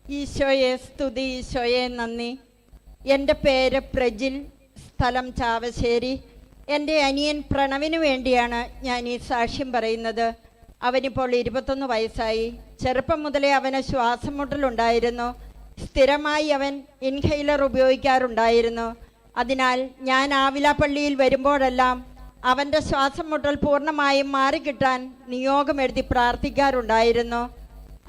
ഈശോയെ സ്തുതി, ഈശോയെ നന്ദി. എൻ്റെ പേര് പ്രജിൽ, സ്ഥലം ചാവശ്ശേരി. എൻ്റെ അനിയൻ പ്രണവിന് വേണ്ടിയാണ് ഞാൻ ഈ സാക്ഷ്യം പറയുന്നത്. അവനിപ്പോൾ 21 വയസ്സായി. ചെറുപ്പം മുതലേ അവന് ശ്വാസം മുട്ടലുണ്ടായിരുന്നു. സ്ഥിരമായി അവൻ ഇൻഹെയിലർ ഉപയോഗിക്കാറുണ്ടായിരുന്നു. അതിനാൽ ഞാൻ ആവിലാപ്പള്ളിയിൽ വരുമ്പോഴെല്ലാം അവൻ്റെ ശ്വാസം മുട്ടൽ പൂർണ്ണമായും മാറിക്കിട്ടാൻ നിയോഗം എഴുതി പ്രാർത്ഥിക്കാറുണ്ടായിരുന്നു.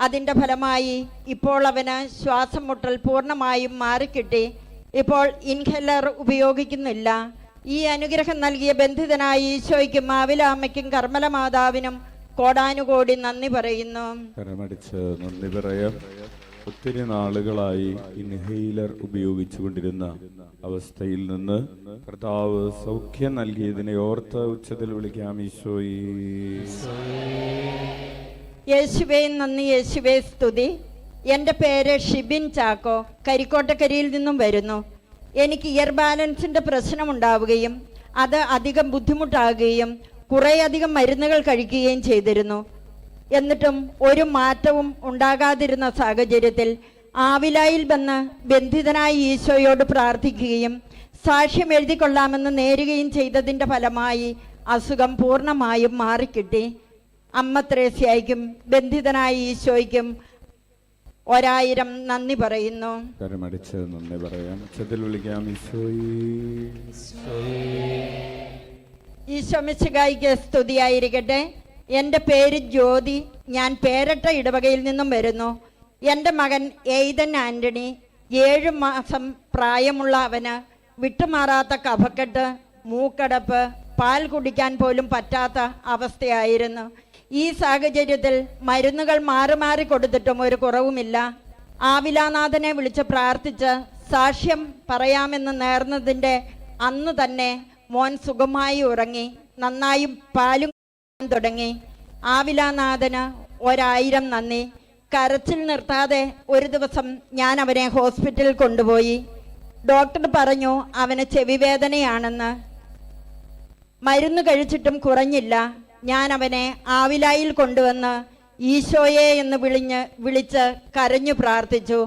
അതിൻ്റെ ഫലമായി ഇപ്പോൾ അവന് ശ്വാസം മുട്ടൽ പൂർണ്ണമായും മാറിക്കിട്ടി. ഇപ്പോൾ ഇൻഹെയിലർ ഉപയോഗിക്കുന്നില്ല. ഈ അനുഗ്രഹം നൽകിയ ബന്ധിതനായ ഈശോയ്ക്കും ആവിലാമ്മയ്ക്കും കർമ്മല മാതാവിനും കോടാനുകോടി നന്ദി പറയുന്നു. കരമടിച്ച് നന്ദി പറയാം. ഒത്തിരി നാളുകളായി ഇൻഹെയിലർ ഉപയോഗിച്ചുകൊണ്ടിരുന്ന അവസ്ഥയിൽ നിന്ന് കർത്താവ് സൗഖ്യം നൽകിയതിനെ ഓർത്ത് ഉച്ചത്തിൽ വിളിക്കാം. ഈശോയേ യേശുവേ നന്ദി, യേശുവേ സ്തുതി. എൻ്റെ പേര് ഷിബിൻ ചാക്കോ, കരിക്കോട്ടക്കരിയിൽ നിന്നും വരുന്നു. എനിക്ക് ഇയർ ബാലൻസിൻ്റെ പ്രശ്നമുണ്ടാവുകയും അത് അധികം ബുദ്ധിമുട്ടാകുകയും കുറേയധികം മരുന്നുകൾ കഴിക്കുകയും ചെയ്തിരുന്നു. എന്നിട്ടും ഒരു മാറ്റവും ഉണ്ടാകാതിരുന്ന സാഹചര്യത്തിൽ ആവിലായിൽ വന്ന് ബന്ധിതനായി ഈശോയോട് പ്രാർത്ഥിക്കുകയും സാക്ഷ്യം എഴുതിക്കൊള്ളാമെന്ന് നേരുകയും ചെയ്തതിൻ്റെ ഫലമായി അസുഖം പൂർണ്ണമായും മാറിക്കിട്ടി. അമ്മ ത്രേസ്യയ്ക്കും ബന്ധിതനായ ഈശോയ്ക്കും 1000 നന്ദി പറയുന്നു. കരമടിച്ച് നന്ദി പറയാം. ഉച്ചത്തിൽ വിളിക്കാം. ഈശോ മിശിഹായ്ക്ക് സ്തുതിയായിരിക്കട്ടെ. എൻ്റെ പേര് ജ്യോതി. ഞാൻ പേരട്ട ഇടവകയിൽ നിന്നും വരുന്നു. എൻ്റെ മകൻ എയ്തൻ ആൻ്റണി, 7 മാസം പ്രായമുള്ള അവന് വിട്ടുമാറാത്ത കഫക്കെട്ട്, മൂക്കടപ്പ്, പാൽ കുടിക്കാൻ പോലും പറ്റാത്ത അവസ്ഥയായിരുന്നു. ഈ സാഹചര്യത്തിൽ മരുന്നുകൾ മാറി മാറി കൊടുത്തിട്ടും ഒരു കുറവുമില്ല. ആവിലാനാഥനെ വിളിച്ച് പ്രാർത്ഥിച്ച് സാക്ഷ്യം പറയാമെന്ന് നേർന്നതിൻ്റെ അന്ന് തന്നെ മോൻ സുഖമായി ഉറങ്ങി, നന്നായി പാലും തുടങ്ങി. ആവിലാനാഥന് 1000 നന്ദി. കരച്ചിൽ നിർത്താതെ ഒരു ദിവസം ഞാൻ അവനെ ഹോസ്പിറ്റലിൽ കൊണ്ടുപോയി. ഡോക്ടർ പറഞ്ഞു അവന് ചെവിവേദനയാണെന്ന്. മരുന്ന് കഴിച്ചിട്ടും കുറഞ്ഞില്ല. ഞാൻ അവനെ ആവിലായിൽ കൊണ്ടുവന്ന് ഈശോയെ എന്ന് വിളിച്ച് കരഞ്ഞു പ്രാർത്ഥിച്ചു.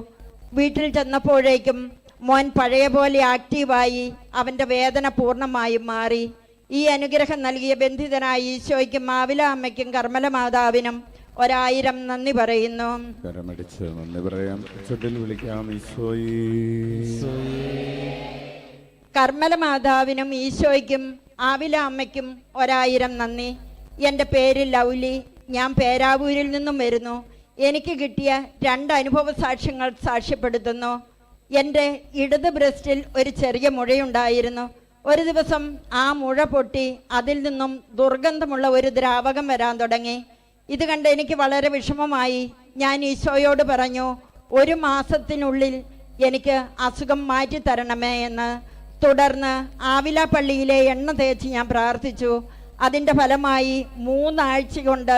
വീട്ടിൽ ചെന്നപ്പോഴേക്കും മോൻ പഴയ പോലെ ആക്റ്റീവായി. അവൻ്റെ വേദന പൂർണ്ണമായും മാറി. ഈ അനുഗ്രഹം നൽകിയ ബന്ധിതനായ ഈശോയ്ക്കും ആവില അമ്മയ്ക്കും കർമ്മല മാതാവിനും 1000 നന്ദി പറയുന്നു. കർമ്മല മാതാവിനും ഈശോയ്ക്കും ആവില അമ്മയ്ക്കും 1000 നന്ദി. എൻ്റെ പേര് ലൗലി. ഞാൻ പേരാവൂരിൽ നിന്നും വരുന്നു. എനിക്ക് കിട്ടിയ 2 അനുഭവ സാക്ഷ്യങ്ങൾ സാക്ഷ്യപ്പെടുത്തുന്നു. എൻ്റെ ഇടത് ബ്രസ്റ്റിൽ ഒരു ചെറിയ മുഴയുണ്ടായിരുന്നു. ഒരു ദിവസം ആ മുഴ പൊട്ടി അതിൽ നിന്നും ദുർഗന്ധമുള്ള ഒരു ദ്രാവകം വരാൻ തുടങ്ങി. ഇത് കണ്ട് എനിക്ക് വളരെ വിഷമമായി. ഞാൻ ഈശോയോട് പറഞ്ഞു, 1 മാസത്തിനുള്ളിൽ എനിക്ക് അസുഖം മാറ്റി തരണമേ എന്ന്. തുടർന്ന് ആവില പള്ളിയിലെ എണ്ണ തേച്ച് ഞാൻ പ്രാർത്ഥിച്ചു. അതിൻ്റെ ഫലമായി 3 ആഴ്ച കൊണ്ട്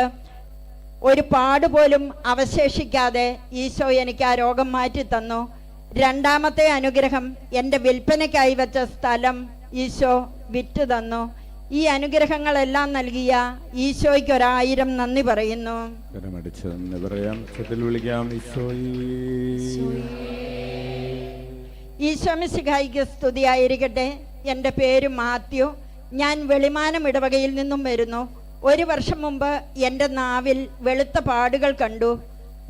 ഒരു പാടുപോലും അവശേഷിക്കാതെ ഈശോ എനിക്ക് ആ രോഗം മാറ്റി തന്നു. 2ാമത്തെ അനുഗ്രഹം, എൻ്റെ വിൽപ്പനയ്ക്കായി വെച്ച സ്ഥലം ഈശോ വിറ്റ് തന്നു. ഈ അനുഗ്രഹങ്ങളെല്ലാം നൽകിയ ഈശോയ്ക്ക് 1000 നന്ദി പറയുന്നു. ഈശോ മിശിഹായ്ക്ക് സ്തുതിയായിരിക്കട്ടെ. എൻ്റെ പേര് മാത്യു. ഞാൻ വെളിമാനം ഇടവകയിൽ നിന്നും വരുന്നു. 1 വർഷം മുമ്പ് എൻ്റെ നാവിൽ വെളുത്ത പാടുകൾ കണ്ടു.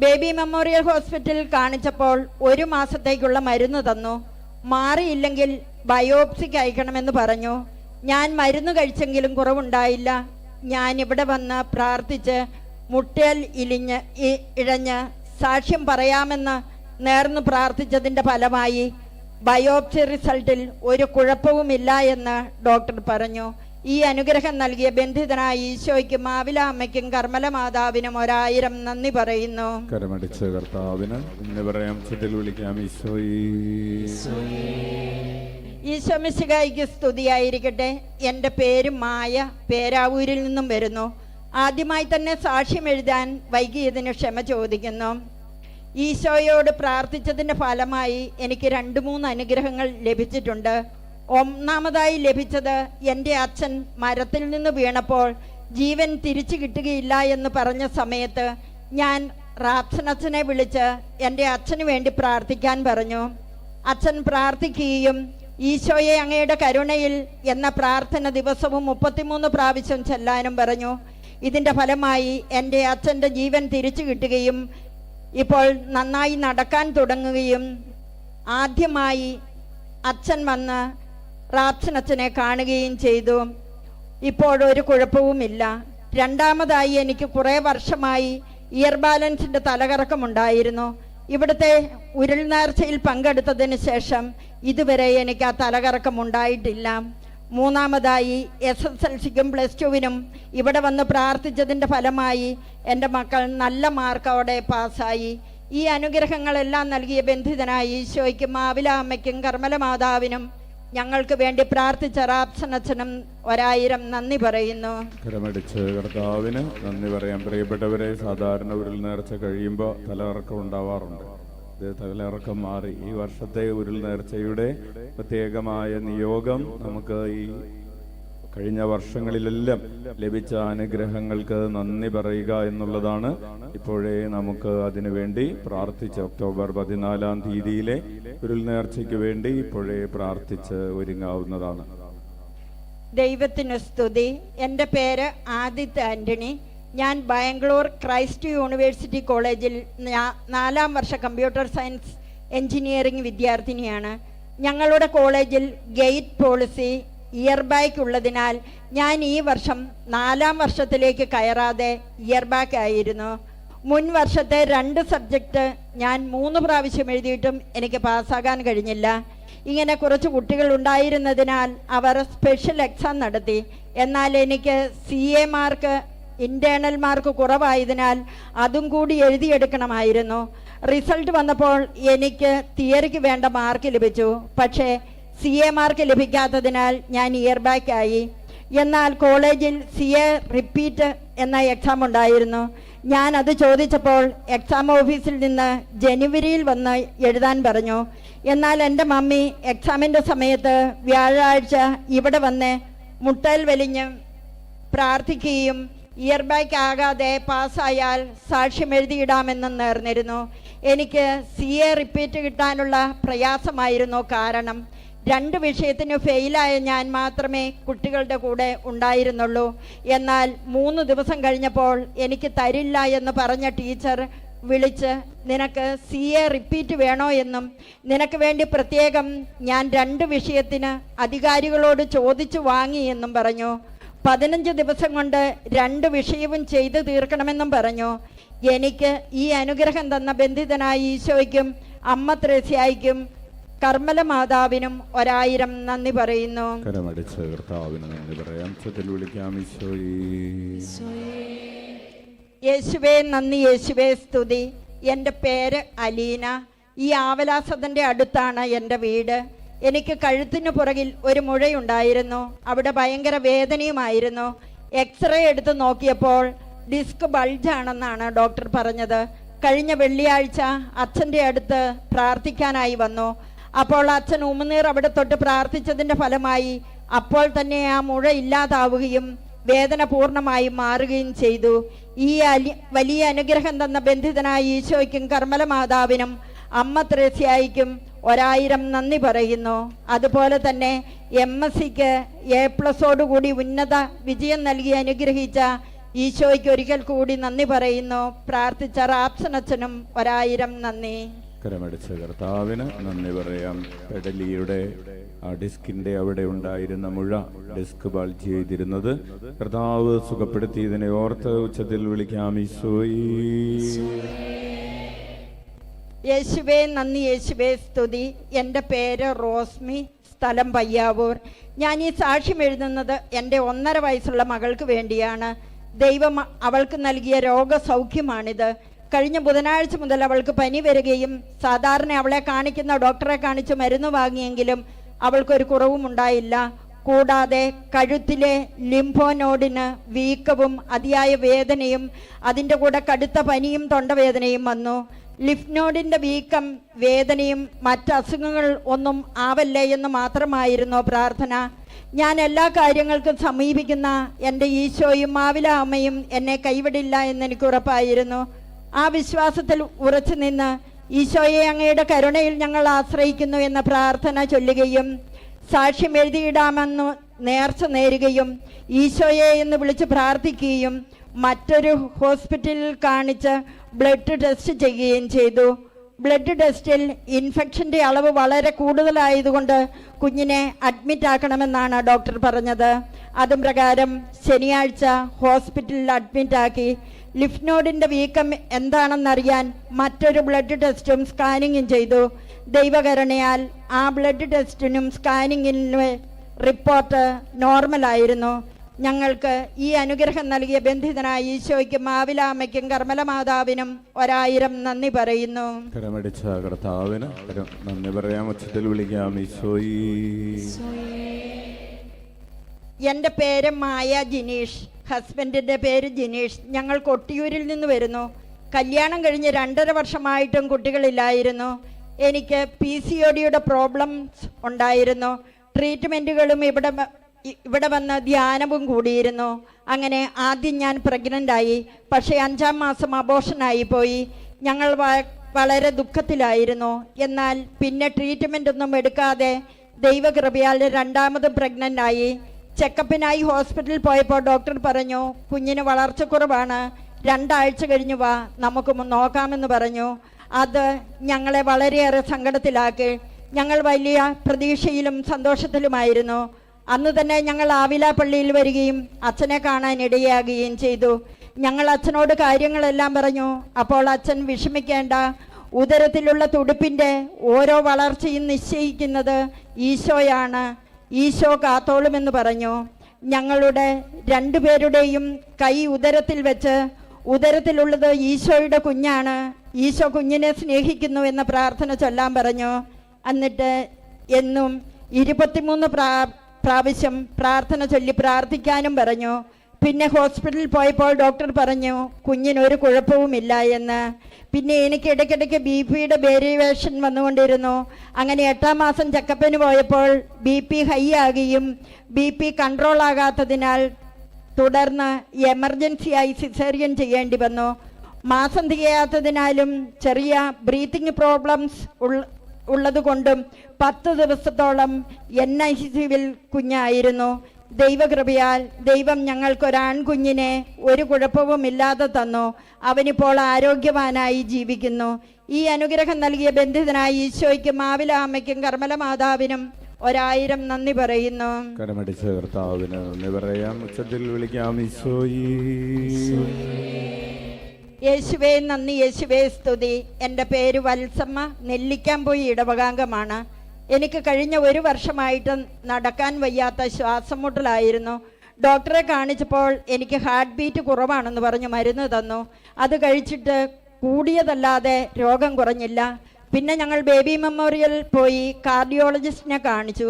ബേബി മെമ്മോറിയൽ ഹോസ്പിറ്റലിൽ കാണിച്ചപ്പോൾ 1 മാസത്തേക്കുള്ള മരുന്ന് തന്നു. മാറിയില്ലെങ്കിൽ ബയോപ്സിക്ക് അയക്കണമെന്ന് പറഞ്ഞു. ഞാൻ മരുന്ന് കഴിച്ചെങ്കിലും കുറവുണ്ടായില്ല. ഞാൻ ഇവിടെ വന്ന് പ്രാർത്ഥിച്ച് മുട്ടേൽ ഇഴഞ്ഞ് സാക്ഷ്യം പറയാമെന്ന് നേർന്ന് പ്രാർത്ഥിച്ചതിൻ്റെ ഫലമായി ബയോപ്സി റിസൾട്ടിൽ ഒരു കുഴപ്പവുമില്ല എന്ന് ഡോക്ടർ പറഞ്ഞു. ഈ അനുഗ്രഹം നൽകിയ ബന്ധിതനായ ഈശോയ്ക്കും ആവില അമ്മയ്ക്കും കർമ്മല മാതാവിനും 1000 നന്ദി പറയുന്നു. കരമടിച്ച് കർത്താവിന് നന്ദി പറയാം. ഈശോ മിശിഹായ്ക്ക് സ്തുതിയായിരിക്കട്ടെ. എൻ്റെ പേര് മായ. പേരാവൂരിൽ നിന്നും വരുന്നു. ആദ്യമായി തന്നെ സാക്ഷ്യം എഴുതാൻ വൈകിയതിന് ക്ഷമ ചോദിക്കുന്നു. ഈശോയോട് പ്രാർത്ഥിച്ചതിൻ്റെ ഫലമായി എനിക്ക് 2-3 അനുഗ്രഹങ്ങൾ ലഭിച്ചിട്ടുണ്ട്. 1ാമതായി ലഭിച്ചത്, എൻ്റെ അച്ഛൻ മരത്തിൽ നിന്ന് വീണപ്പോൾ ജീവൻ തിരിച്ചു കിട്ടുകയില്ല എന്ന് പറഞ്ഞ സമയത്ത് ഞാൻ റാപ്സനച്ഛനെ വിളിച്ച് എൻ്റെ അച്ഛന് വേണ്ടി പ്രാർത്ഥിക്കാൻ പറഞ്ഞു. അച്ഛൻ പ്രാർത്ഥിക്കുകയും ഈശോയെ അങ്ങയുടെ കരുണയിൽ എന്ന പ്രാർത്ഥന ദിവസവും 33 പ്രാവശ്യം ചെല്ലാനും പറഞ്ഞു. ഇതിൻ്റെ ഫലമായി എൻ്റെ അച്ഛൻ്റെ ജീവൻ തിരിച്ചു കിട്ടുകയും ഇപ്പോൾ നന്നായി നടക്കാൻ തുടങ്ങുകയും ആദ്യമായി അച്ഛൻ വന്ന് റാപ്സനച്ഛനെ കാണുകയും ചെയ്തു. ഇപ്പോഴൊരു കുഴപ്പവുമില്ല. രണ്ടാമതായി എനിക്ക് കുറേ വർഷമായി ഇയർ ബാലൻസിൻ്റെ തലകറക്കമുണ്ടായിരുന്നു. ഇവിടുത്തെ ഉരുൾനേർച്ചയിൽ പങ്കെടുത്തതിന് ശേഷം ഇതുവരെ എനിക്ക് ആ തലകറക്കം ഉണ്ടായിട്ടില്ല. മൂന്നാമതായി SSLCക്കും +2-വിനും ഇവിടെ വന്ന് പ്രാർത്ഥിച്ചതിൻ്റെ ഫലമായി എൻ്റെ മക്കൾ നല്ല മാർക്കോടെ പാസ്സായി. ഈ അനുഗ്രഹങ്ങളെല്ലാം നൽകിയ ബന്ധിതനായ ഈശോയ്ക്കും ആവില അമ്മയ്ക്കും കർമ്മല മാതാവിനും ഞങ്ങൾക്ക് വേണ്ടി പ്രാർത്ഥിച്ച റാപ്സനച്ഛനും 1000 നന്ദി പറയുന്നു. കരമടിച്ച് കർത്താവിന് നന്ദി പറയാം. പ്രിയപ്പെട്ടവരെ, സാധാരണ ഉരുൾ നേർച്ച കഴിയുമ്പോൾ തലകറക്കം ഉണ്ടാവാറുണ്ട്. ഇത് തലകറക്കം മാറി. ഈ വർഷത്തെ ഉരുൾ നേർച്ചയുടെ പ്രത്യേകമായ നിയോഗം നമുക്ക് ഈ കഴിഞ്ഞ വർഷങ്ങളിലെല്ലാം ലഭിച്ച അനുഗ്രഹങ്ങൾക്ക് നന്ദി പറയുക എന്നുള്ളതാണ്. ഇപ്പോഴേ നമുക്ക് അതിനു വേണ്ടി പ്രാർത്ഥിച്ച് ഒക്ടോബർ 14-ാം തീയതിയിലെ ഉരുൾ നേർച്ചയ്ക്ക് വേണ്ടി ഇപ്പോഴേ പ്രാർത്ഥിച്ച് ഒരുങ്ങാവുന്നതാണ്. ദൈവത്തിന് സ്തുതി. എൻ്റെ പേര് ആദിത്യ ആന്റണി. ഞാൻ ബാംഗ്ലൂർ ക്രൈസ്റ്റ് യൂണിവേഴ്സിറ്റി കോളേജിൽ 4-ാം വർഷ കമ്പ്യൂട്ടർ സയൻസ് എഞ്ചിനീയറിംഗ് വിദ്യാർത്ഥിനിയാണ്. ഞങ്ങളുടെ കോളേജിൽ ഗേറ്റ് പോളിസി ഇയർ ബാക്ക് ഉള്ളതിനാൽ ഞാൻ ഈ വർഷം 4-ാം വർഷത്തിലേക്ക് കയറാതെ ഇയർ ബാക്ക് ആയിരുന്നു. മുൻ വർഷത്തെ 2 സബ്ജക്റ്റ് ഞാൻ 3 പ്രാവശ്യം എഴുതിയിട്ടും എനിക്ക് പാസ്സാകാൻ കഴിഞ്ഞില്ല. ഇങ്ങനെ കുറച്ച് കുട്ടികൾ ഉണ്ടായിരുന്നതിനാൽ അവർ സ്പെഷ്യൽ എക്സാം നടത്തി. എന്നാൽ എനിക്ക് CA മാർക്ക്, ഇന്റേണൽ മാർക്ക് കുറവായതിനാൽ അതും കൂടി എഴുതിയെടുക്കണമായിരുന്നു. റിസൾട്ട് വന്നപ്പോൾ എനിക്ക് തിയറിക്ക് വേണ്ട മാർക്ക് ലഭിച്ചു. പക്ഷേ CA മാർക്ക് ലഭിക്കാത്തതിനാൽ ഞാൻ ഇയർ ബാക്ക് ആയി. എന്നാൽ കോളേജിൽ CA റിപ്പീറ്റ് എന്ന എക്സാം ഉണ്ടായിരുന്നു. ഞാൻ അത് ചോദിച്ചപ്പോൾ എക്സാം ഓഫീസിൽ നിന്ന് ജനുവരിയിൽ വന്ന് എഴുതാൻ പറഞ്ഞു. എന്നാൽ എൻ്റെ മമ്മി എക്സാമിൻ്റെ സമയത്ത് വ്യാഴാഴ്ച ഇവിടെ വന്ന് മുട്ടൽ വലിഞ്ഞ് പ്രാർത്ഥിക്കുകയും ഇയർ ബാക്ക് ആകാതെ പാസ്സായാൽ സാക്ഷ്യം എഴുതിയിടാമെന്നും നേർന്നിരുന്നു. എനിക്ക് CA റിപ്പീറ്റ് കിട്ടാനുള്ള പ്രയാസമായിരുന്നു. കാരണം 2 വിഷയത്തിന് ഫെയിലായ ഞാൻ മാത്രമേ കുട്ടികളുടെ കൂടെ ഉണ്ടായിരുന്നുള്ളൂ. എന്നാൽ 3 ദിവസം കഴിഞ്ഞപ്പോൾ എനിക്ക് തരില്ല എന്ന് പറഞ്ഞ ടീച്ചർ വിളിച്ച് നിനക്ക് CA റിപ്പീറ്റ് വേണോ എന്നും നിനക്ക് വേണ്ടി പ്രത്യേകം ഞാൻ 2 വിഷയത്തിന് അധികാരികളോട് ചോദിച്ചു വാങ്ങി എന്നും പറഞ്ഞു. 15 ദിവസം കൊണ്ട് 2 വിഷയവും ചെയ്തു തീർക്കണമെന്നും പറഞ്ഞു. എനിക്ക് ഈ അനുഗ്രഹം തന്ന ബന്ധിതനായ ഈശോയ്ക്കും അമ്മ ത്രേസ്യായ്ക്കും കർമ്മല മാതാവിനും 1000 നന്ദി പറയുന്നു. കരമടിച്ച് കർത്താവിന് നന്ദി പറയാം. വിളിക്കാം യേശുവേ നന്ദി, യേശുവേ സ്തുതി. എൻ്റെ പേര് അലീന. ഈ ആവലാസത്തിൻ്റെ അടുത്താണ് എൻ്റെ വീട്. എനിക്ക് കഴുത്തിന് പുറകിൽ ഒരു മുഴയുണ്ടായിരുന്നു. അവിടെ ഭയങ്കര വേദനയുമായിരുന്നു. എക്സ്റേ എടുത്ത് നോക്കിയപ്പോൾ ഡിസ്ക് ബൾജാണെന്നാണ് ഡോക്ടർ പറഞ്ഞത്. കഴിഞ്ഞ വെള്ളിയാഴ്ച അച്ഛൻ്റെ അടുത്ത് പ്രാർത്ഥിക്കാനായി വന്നു. അപ്പോൾ അച്ഛൻ ഉമിനീർ അവിടെ തൊട്ട് പ്രാർത്ഥിച്ചതിൻ്റെ ഫലമായി അപ്പോൾ തന്നെ ആ മുഴ ഇല്ലാതാവുകയും വേദന പൂർണ്ണമായി മാറുകയും ചെയ്തു. ഈ വലിയ അനുഗ്രഹം തന്ന ബന്ധിതനായ ഈശോയ്ക്കും കർമ്മല മാതാവിനും അമ്മ ത്രേസ്യായ്ക്കും 1000 നന്ദി പറയുന്നു. അതുപോലെ തന്നെ MSCക്ക് A+ഓടുകൂടി ഉന്നത വിജയം നൽകി അനുഗ്രഹിച്ച ഈശോയ്ക്ക് ഒരിക്കൽ കൂടി നന്ദി പറയുന്നു. പ്രാർത്ഥിച്ച റാപ്സനച്ഛനും 1000 നന്ദി. കരമടിച്ച കർത്താവിന് നന്ദി പറയാം. പെഡലിയുടെ ആ ഡിസ്കിന്റെ അവിടെ ഉണ്ടായിരുന്ന മുഴ ഡിസ്ക് ബൾജ് ചെയ്തിരുന്നത് കർത്താവ് സുഖപ്പെടുത്തിയതിനെ ഓർത്ത് ഉച്ചത്തിൽ വിളിക്കാം. യേശുവേ നന്ദി, യേശുവേ സ്തുതി. എൻ്റെ പേര് റോസ്മി, സ്ഥലം പയ്യാവൂർ. ഞാൻ ഈ സാക്ഷ്യം എഴുതുന്നത് എൻ്റെ 1.5 വയസ്സുള്ള മകൾക്ക് വേണ്ടിയാണ്. ദൈവം അവൾക്ക് നൽകിയ രോഗസൗഖ്യമാണിത്. കഴിഞ്ഞ ബുധനാഴ്ച മുതൽ അവൾക്ക് പനി വരികയും സാധാരണ അവളെ കാണിക്കുന്ന ഡോക്ടറെ കാണിച്ച് മരുന്ന് വാങ്ങിയെങ്കിലും അവൾക്കൊരു കുറവും ഉണ്ടായില്ല. കൂടാതെ കഴുത്തിലെ ലിംഫോനോഡിന് വീക്കവും അതിയായ വേദനയും അതിൻ്റെ കൂടെ കടുത്ത പനിയും തൊണ്ടവേദനയും വന്നു. ലിംഫ്നോഡിൻ്റെ വീക്കം, വേദനയും മറ്റ് അസുഖങ്ങൾ ഒന്നും ആവല്ലേ എന്ന് മാത്രമായിരുന്നു പ്രാർത്ഥന. ഞാൻ എല്ലാ കാര്യങ്ങൾക്കും സമീപിക്കുന്ന എൻ്റെ ഈശോയും മാവില അമ്മയും എന്നെ കൈവിടില്ല എന്നെനിക്ക് ഉറപ്പായിരുന്നു. ആ വിശ്വാസത്തിൽ ഉറച്ചു നിന്ന് ഈശോയെ അങ്ങയുടെ കരുണയിൽ ഞങ്ങൾ ആശ്രയിക്കുന്നു എന്ന പ്രാർത്ഥന ചൊല്ലുകയും സാക്ഷ്യം എഴുതിയിടാമെന്ന് നേർച്ച നേരുകയും ഈശോയെ എന്ന് വിളിച്ച് പ്രാർത്ഥിക്കുകയും മറ്റൊരു ഹോസ്പിറ്റലിൽ കാണിച്ച് ബ്ലഡ് ടെസ്റ്റ് ചെയ്യുകയും ചെയ്തു. ബ്ലഡ് ടെസ്റ്റിൽ ഇൻഫെക്ഷൻ്റെ അളവ് വളരെ കൂടുതലായതുകൊണ്ട് കുഞ്ഞിനെ അഡ്മിറ്റ് ആക്കണമെന്നാണ് ഡോക്ടർ പറഞ്ഞത്. അതും പ്രകാരം ശനിയാഴ്ച ഹോസ്പിറ്റലിൽ അഡ്മിറ്റാക്കി. ലിഫ് നോഡിൻ്റെ വീക്കം എന്താണെന്നറിയാൻ മറ്റൊരു ബ്ലഡ് ടെസ്റ്റും സ്കാനിങ്ങും ചെയ്തു. ദൈവകരുണയാൽ ആ ബ്ലഡ് ടെസ്റ്റിനും സ്കാനിങ്ങിനും റിപ്പോർട്ട് നോർമലായിരുന്നു. ഞങ്ങൾക്ക് ഈ അനുഗ്രഹം നൽകിയ ബന്ധിതനായ ഈശോയ്ക്കും മാവിലാമ്മയ്ക്കും കർമ്മല മാതാവിനും 1000 നന്ദി പറയുന്നു. കരമടിച്ച കർത്താവിന് നന്ദി പറയാം. ഉച്ചത്തിൽ വിളിക്കാം ഈശോയേ. എൻ്റെ പേര് മായ ജിനീഷ്, ഹസ്ബൻഡിൻ്റെ പേര് ജിനീഷ്. ഞങ്ങൾ കൊട്ടിയൂരിൽ നിന്ന് വരുന്നു. കല്യാണം കഴിഞ്ഞ് 2.5 വർഷമായിട്ടും കുട്ടികളില്ലായിരുന്നു. എനിക്ക് PCODയുടെ പ്രോബ്ലംസ് ഉണ്ടായിരുന്നു. ട്രീറ്റ്മെൻറ്റുകളും ഇവിടെ വന്ന് ധ്യാനവും കൂടിയിരുന്നു. അങ്ങനെ ആദ്യം ഞാൻ പ്രഗ്നൻ്റ് ആയി. പക്ഷേ 5-ാം മാസം അബോർഷനായി പോയി. ഞങ്ങൾ വളരെ ദുഃഖത്തിലായിരുന്നു. എന്നാൽ പിന്നെ ട്രീറ്റ്മെൻ്റ് ഒന്നും എടുക്കാതെ ദൈവകൃപയാൽ 2ാമതും പ്രഗ്നൻ്റ് ആയി. ചെക്കപ്പിനായി ഹോസ്പിറ്റലിൽ പോയപ്പോൾ ഡോക്ടർ പറഞ്ഞു, കുഞ്ഞിന് വളർച്ചക്കുറവാണ്, 2 ആഴ്ച കഴിഞ്ഞു വാ, നമുക്ക് നോക്കാമെന്ന് പറഞ്ഞു. അത് ഞങ്ങളെ വളരെയേറെ സങ്കടത്തിലാക്കി. ഞങ്ങൾ വലിയ പ്രതീക്ഷയിലും സന്തോഷത്തിലുമായിരുന്നു. അന്ന് തന്നെ ഞങ്ങൾ ആവില പള്ളിയിൽ വരികയും അച്ഛനെ കാണാൻ ഇടയാകുകയും ചെയ്തു. ഞങ്ങൾ അച്ഛനോട് കാര്യങ്ങളെല്ലാം പറഞ്ഞു. അപ്പോൾ അച്ഛൻ വിഷമിക്കേണ്ട, ഉദരത്തിലുള്ള തുടിപ്പിൻ്റെ ഓരോ വളർച്ചയും നിശ്ചയിക്കുന്നത് ഈശോയാണ്, ഈശോ കാത്തോളുമെന്ന് പറഞ്ഞു. ഞങ്ങളുടെ 2 പേരുടെയും കൈ ഉദരത്തിൽ വെച്ച്, ഉദരത്തിലുള്ളത് ഈശോയുടെ കുഞ്ഞാണ്, ഈശോ കുഞ്ഞിനെ സ്നേഹിക്കുന്നു എന്ന പ്രാർത്ഥന ചൊല്ലാൻ പറഞ്ഞു. എന്നിട്ട് എന്നും 23 പ്രാവശ്യം പ്രാർത്ഥന ചൊല്ലി പ്രാർത്ഥിക്കാനും പറഞ്ഞു. പിന്നെ ഹോസ്പിറ്റലിൽ പോയപ്പോൾ ഡോക്ടർ പറഞ്ഞു കുഞ്ഞിനൊരു കുഴപ്പവുമില്ല എന്ന്. പിന്നെ എനിക്ക് ഇടയ്ക്കിടയ്ക്ക് BP വേരിയേഷൻ വന്നുകൊണ്ടിരുന്നു. അങ്ങനെ 8-ാം മാസം ചെക്കപ്പിന് പോയപ്പോൾ BP ഹൈ ആകുകയും BP കൺട്രോൾ ആകാത്തതിനാൽ തുടർന്ന് എമർജൻസിയായി സിസേറിയൻ ചെയ്യേണ്ടി വന്നു. മാസം തികയാത്തതിനാലും ചെറിയ ബ്രീത്തിങ് പ്രോബ്ലംസ് ഉള്ളതുകൊണ്ടും 10 ദിവസത്തോളം NICUവിൽ കുഞ്ഞായിരുന്നു. ദൈവകൃപയാൽ ദൈവം ഞങ്ങൾക്കൊരാൺകുഞ്ഞിനെ ഒരു കുഴപ്പവുമില്ലാതെ തന്നു. അവനിപ്പോൾ ആരോഗ്യവാനായി ജീവിക്കുന്നു. ഈ അനുഗ്രഹം നൽകിയ ബന്ധിതനായ ഈശോയ്ക്കും മാവിലാമ്മയ്ക്കും കർമ്മല മാതാവിനും 1000 നന്ദി പറയുന്നു. കരമടിച്ച കർത്താവിന് നന്ദി പറയാം. ഉച്ചത്തിൽ വിളിക്കാം ഈശോയേ. യേശുവേ നന്ദി, യേശുവേ സ്തുതി. എൻ്റെ പേര് വത്സമ്മ, നെല്ലിക്കാംപോയി ഇടവകാംഗമാണ്. എനിക്ക് കഴിഞ്ഞ 1 വർഷമായിട്ട് നടക്കാൻ വയ്യാത്ത ശ്വാസം മുട്ടലായിരുന്നു. ഡോക്ടറെ കാണിച്ചപ്പോൾ എനിക്ക് ഹാർട്ട് ബീറ്റ് കുറവാണെന്ന് പറഞ്ഞ് മരുന്ന് തന്നു. അത് കഴിച്ചിട്ട് കൂടിയതല്ലാതെ രോഗം കുറഞ്ഞില്ല. പിന്നെ ഞങ്ങൾ ബേബി മെമ്മോറിയൽ പോയി കാർഡിയോളജിസ്റ്റിനെ കാണിച്ചു.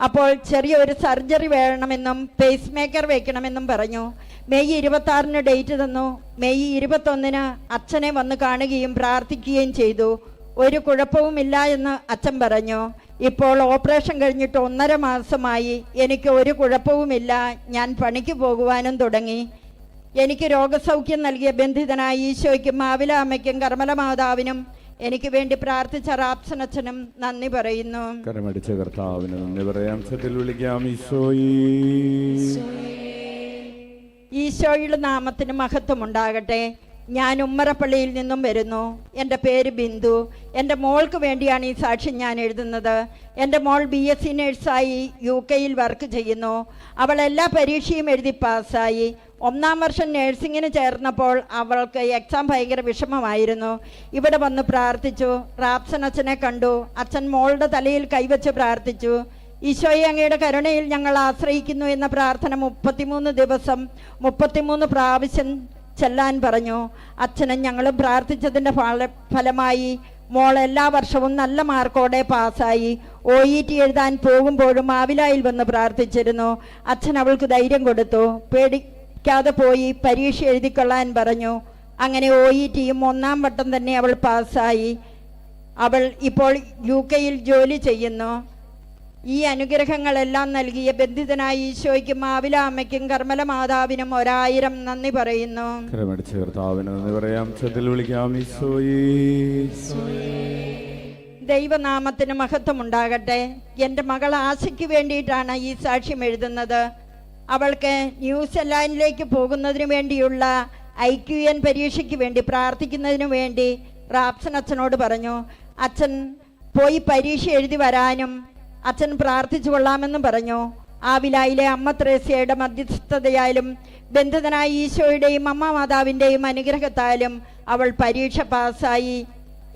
അപ്പോൾ ചെറിയൊരു സർജറി വേണമെന്നും പേസ് മേക്കർ വയ്ക്കണമെന്നും പറഞ്ഞു. മെയ് 26-ന് ഡേറ്റ് തന്നു. മെയ് 21-ന് അച്ഛനെ വന്ന് കാണുകയും പ്രാർത്ഥിക്കുകയും ചെയ്തു. ഒരു കുഴപ്പവുമില്ല എന്ന് അച്ഛൻ പറഞ്ഞു. ഇപ്പോൾ ഓപ്പറേഷൻ കഴിഞ്ഞിട്ട് 1.5 മാസമായി. എനിക്ക് ഒരു കുഴപ്പവുമില്ല. ഞാൻ പണിക്ക് പോകുവാനും തുടങ്ങി. എനിക്ക് രോഗസൗഖ്യം നൽകിയ ബന്ധിതനായ ഈശോയ്ക്കും മാവിലാമ്മയ്ക്കും കർമ്മല മാതാവിനും എനിക്ക് വേണ്ടി പ്രാർത്ഥിച്ച റാപ്സനച്ഛനും നന്ദി പറയുന്നു. കരമടിച്ച കർത്താവിന് നന്ദി പറയാം. ഉച്ചത്തിൽ വിളിക്കാം ഈശോയേ. ഈശോയുടെ നാമത്തിന് മഹത്വം ഉണ്ടാകട്ടെ. ഞാൻ ഉമ്മറപ്പള്ളിയിൽ നിന്നും വരുന്നു. എൻ്റെ പേര് ബിന്ദു. എൻ്റെ മോൾക്ക് വേണ്ടിയാണ് ഈ സാക്ഷ്യം ഞാൻ എഴുതുന്നത്. എൻ്റെ മോൾ BSc നേഴ്സായി UK-യിൽ വർക്ക് ചെയ്യുന്നു. അവൾ എല്ലാ പരീക്ഷയും എഴുതി പാസ്സായി. 1-ാം വർഷം നേഴ്സിങ്ങിന് ചേർന്നപ്പോൾ അവൾക്ക് എക്സാം ഭയങ്കര വിഷമമായിരുന്നു. ഇവിടെ വന്ന് പ്രാർത്ഥിച്ചു. റാപ്സൻ അച്ഛനെ കണ്ടു. അച്ഛൻ മോളുടെ തലയിൽ കൈവച്ച് പ്രാർത്ഥിച്ചു. ഈശോയെ അങ്ങയുടെ കരുണയിൽ ഞങ്ങൾ ആശ്രയിക്കുന്നു എന്ന പ്രാർത്ഥന 33 ദിവസം 33 പ്രാവശ്യം ചെല്ലാൻ പറഞ്ഞു. അച്ഛനും ഞങ്ങളും പ്രാർത്ഥിച്ചതിൻ്റെ ഫലമായി മോൾ എല്ലാ വർഷവും നല്ല മാർക്കോടെ പാസ്സായി. OET എഴുതാൻ പോകുമ്പോഴും ആവിലായിൽ വന്ന് പ്രാർത്ഥിച്ചിരുന്നു. അച്ഛൻ അവൾക്ക് ധൈര്യം കൊടുത്തു. പേടിക്കാതെ പോയി പരീക്ഷ എഴുതിക്കൊള്ളാൻ പറഞ്ഞു. അങ്ങനെ OETയും 1-ാം വട്ടം തന്നെ അവൾ പാസ്സായി. അവൾ ഇപ്പോൾ UK-യിൽ ജോലി ചെയ്യുന്നു. ഈ അനുഗ്രഹങ്ങളെല്ലാം നൽകിയ ബന്ധിതനായ ഈശോയ്ക്കും ആവില അമ്മയ്ക്കും കർമ്മല മാതാവിനും 1000 നന്ദി പറയുന്നു. കരമടിച്ച് കർത്താവിന് നന്ദി പറയാം. ഉച്ചത്തിൽ വിളിക്കാം ഈശോയേ. ദൈവനാമത്തിന് മഹത്വം ഉണ്ടാകട്ടെ. എൻ്റെ മകൾ ആശയ്ക്ക് വേണ്ടിയിട്ടാണ് ഈ സാക്ഷ്യം എഴുതുന്നത്. അവൾക്ക് ന്യൂസിലാൻഡിലേക്ക് പോകുന്നതിന് വേണ്ടിയുള്ള IQN പരീക്ഷയ്ക്ക് വേണ്ടി പ്രാർത്ഥിക്കുന്നതിന് വേണ്ടി റാപ്സൻ അച്ഛനോട് പറഞ്ഞു. അച്ഛൻ പോയി പരീക്ഷ എഴുതി വരാനും അച്ഛൻ പ്രാർത്ഥിച്ചു കൊള്ളാമെന്നും പറഞ്ഞു. ആവിലായിലെ അമ്മ ത്രേസ്യയുടെ മധ്യസ്ഥതയാലും ബന്ധിതനായ ഈശോയുടെയും അമ്മ മാതാവിൻ്റെയും അനുഗ്രഹത്താലും അവൾ പരീക്ഷ പാസ്സായി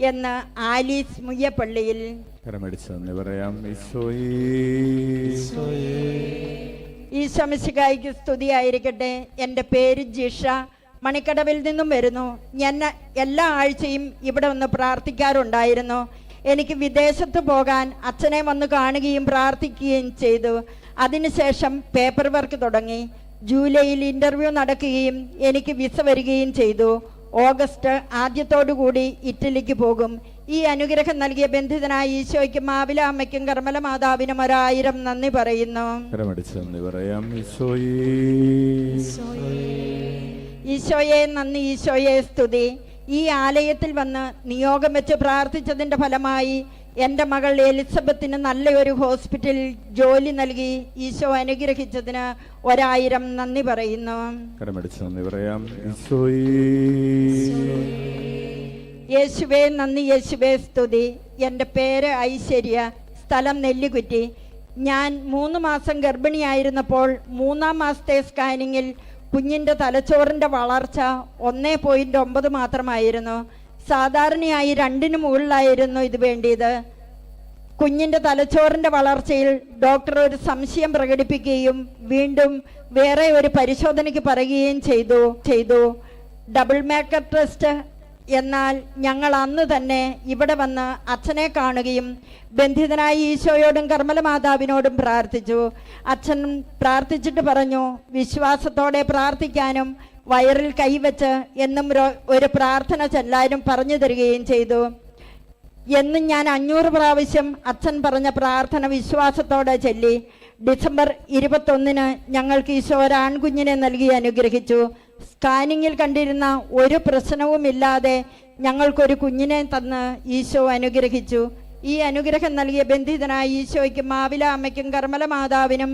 എന്ന് ആലീസ് മുയ്യപ്പള്ളിയിൽ. ഈശോ മിശിഹായ്ക്ക് സ്തുതിയായിരിക്കട്ടെ. എൻ്റെ പേര് ജിഷ, മണിക്കടവിൽ നിന്നും വരുന്നു. ഞാൻ എല്ലാ ആഴ്ചയും ഇവിടെ വന്ന് പ്രാർത്ഥിക്കാറുണ്ടായിരുന്നു. എനിക്ക് വിദേശത്ത് പോകാൻ അച്ഛനെ വന്ന് കാണുകയും പ്രാർത്ഥിക്കുകയും ചെയ്തു. അതിനുശേഷം പേപ്പർ വർക്ക് തുടങ്ങി. ജൂലൈയിൽ ഇൻ്റർവ്യൂ നടക്കുകയും എനിക്ക് വിസ വരികയും ചെയ്തു. ഓഗസ്റ്റ് ആദ്യത്തോടുകൂടി ഇറ്റലിക്ക് പോകും. ഈ അനുഗ്രഹം നൽകിയ ബന്ധിതനായ ഈശോയ്ക്കും ആവില അമ്മയ്ക്കും കർമ്മല മാതാവിനും 1000 നന്ദി പറയുന്നു. ഈശോയെ നന്ദി, ഈശോയെ സ്തുതി. ഈ ആലയത്തിൽ വന്ന് നിയോഗം വെച്ച് പ്രാർത്ഥിച്ചതിൻ്റെ ഫലമായി എൻ്റെ മകൾ എലിസബത്തിന് നല്ലൊരു ഹോസ്പിറ്റലിൽ ജോലി നൽകി ഈശോ അനുഗ്രഹിച്ചതിന് 1000 നന്ദി പറയുന്നു. യേശുവേ നന്ദി, യേശുവേ സ്തുതി. എൻ്റെ പേര് ഐശ്വര്യ, സ്ഥലം നെല്ലിക്കുറ്റി. ഞാൻ 3 മാസം ഗർഭിണിയായിരുന്നപ്പോൾ 3-ാം മാസത്തെ സ്കാനിങ്ങിൽ കുഞ്ഞിൻ്റെ തലച്ചോറിൻ്റെ വളർച്ച 1.9 മാത്രമായിരുന്നു. സാധാരണയായി 2-ന് മുകളിലായിരുന്നു ഇത് വേണ്ടിയത്. കുഞ്ഞിൻ്റെ തലച്ചോറിൻ്റെ വളർച്ചയിൽ ഡോക്ടർ ഒരു സംശയം പ്രകടിപ്പിക്കുകയും വീണ്ടും വേറെ ഒരു പരിശോധനയ്ക്ക് പറയുകയും ചെയ്തു. Double maker test. എന്നാൽ ഞങ്ങൾ അന്ന് തന്നെ ഇവിടെ വന്ന് അച്ഛനെ കാണുകയും ബന്ധിതനായ ഈശോയോടും കർമ്മല മാതാവിനോടും പ്രാർത്ഥിച്ചു. അച്ഛൻ പ്രാർത്ഥിച്ചിട്ട് പറഞ്ഞു, വിശ്വാസത്തോടെ പ്രാർത്ഥിക്കാനും വയറിൽ കൈവച്ച് എന്നും ഒരു പ്രാർത്ഥന ചെല്ലാനും പറഞ്ഞു തരികയും ചെയ്തു. എന്നും ഞാൻ 500 പ്രാവശ്യം അച്ഛൻ പറഞ്ഞ പ്രാർത്ഥന വിശ്വാസത്തോടെ ചൊല്ലി. ഡിസംബർ 21-ന് ഞങ്ങൾക്ക് ഈശോ ഒരു ആൺകുഞ്ഞിനെ നൽകി അനുഗ്രഹിച്ചു. സ്കാനിങ്ങിൽ കണ്ടിരുന്ന ഒരു പ്രശ്നവുമില്ലാതെ ഞങ്ങൾക്കൊരു കുഞ്ഞിനെ തന്ന് ഈശോ അനുഗ്രഹിച്ചു. ഈ അനുഗ്രഹം നൽകിയ ബന്ധിതനായ ഈശോയ്ക്കും ആവില അമ്മയ്ക്കും കർമ്മല മാതാവിനും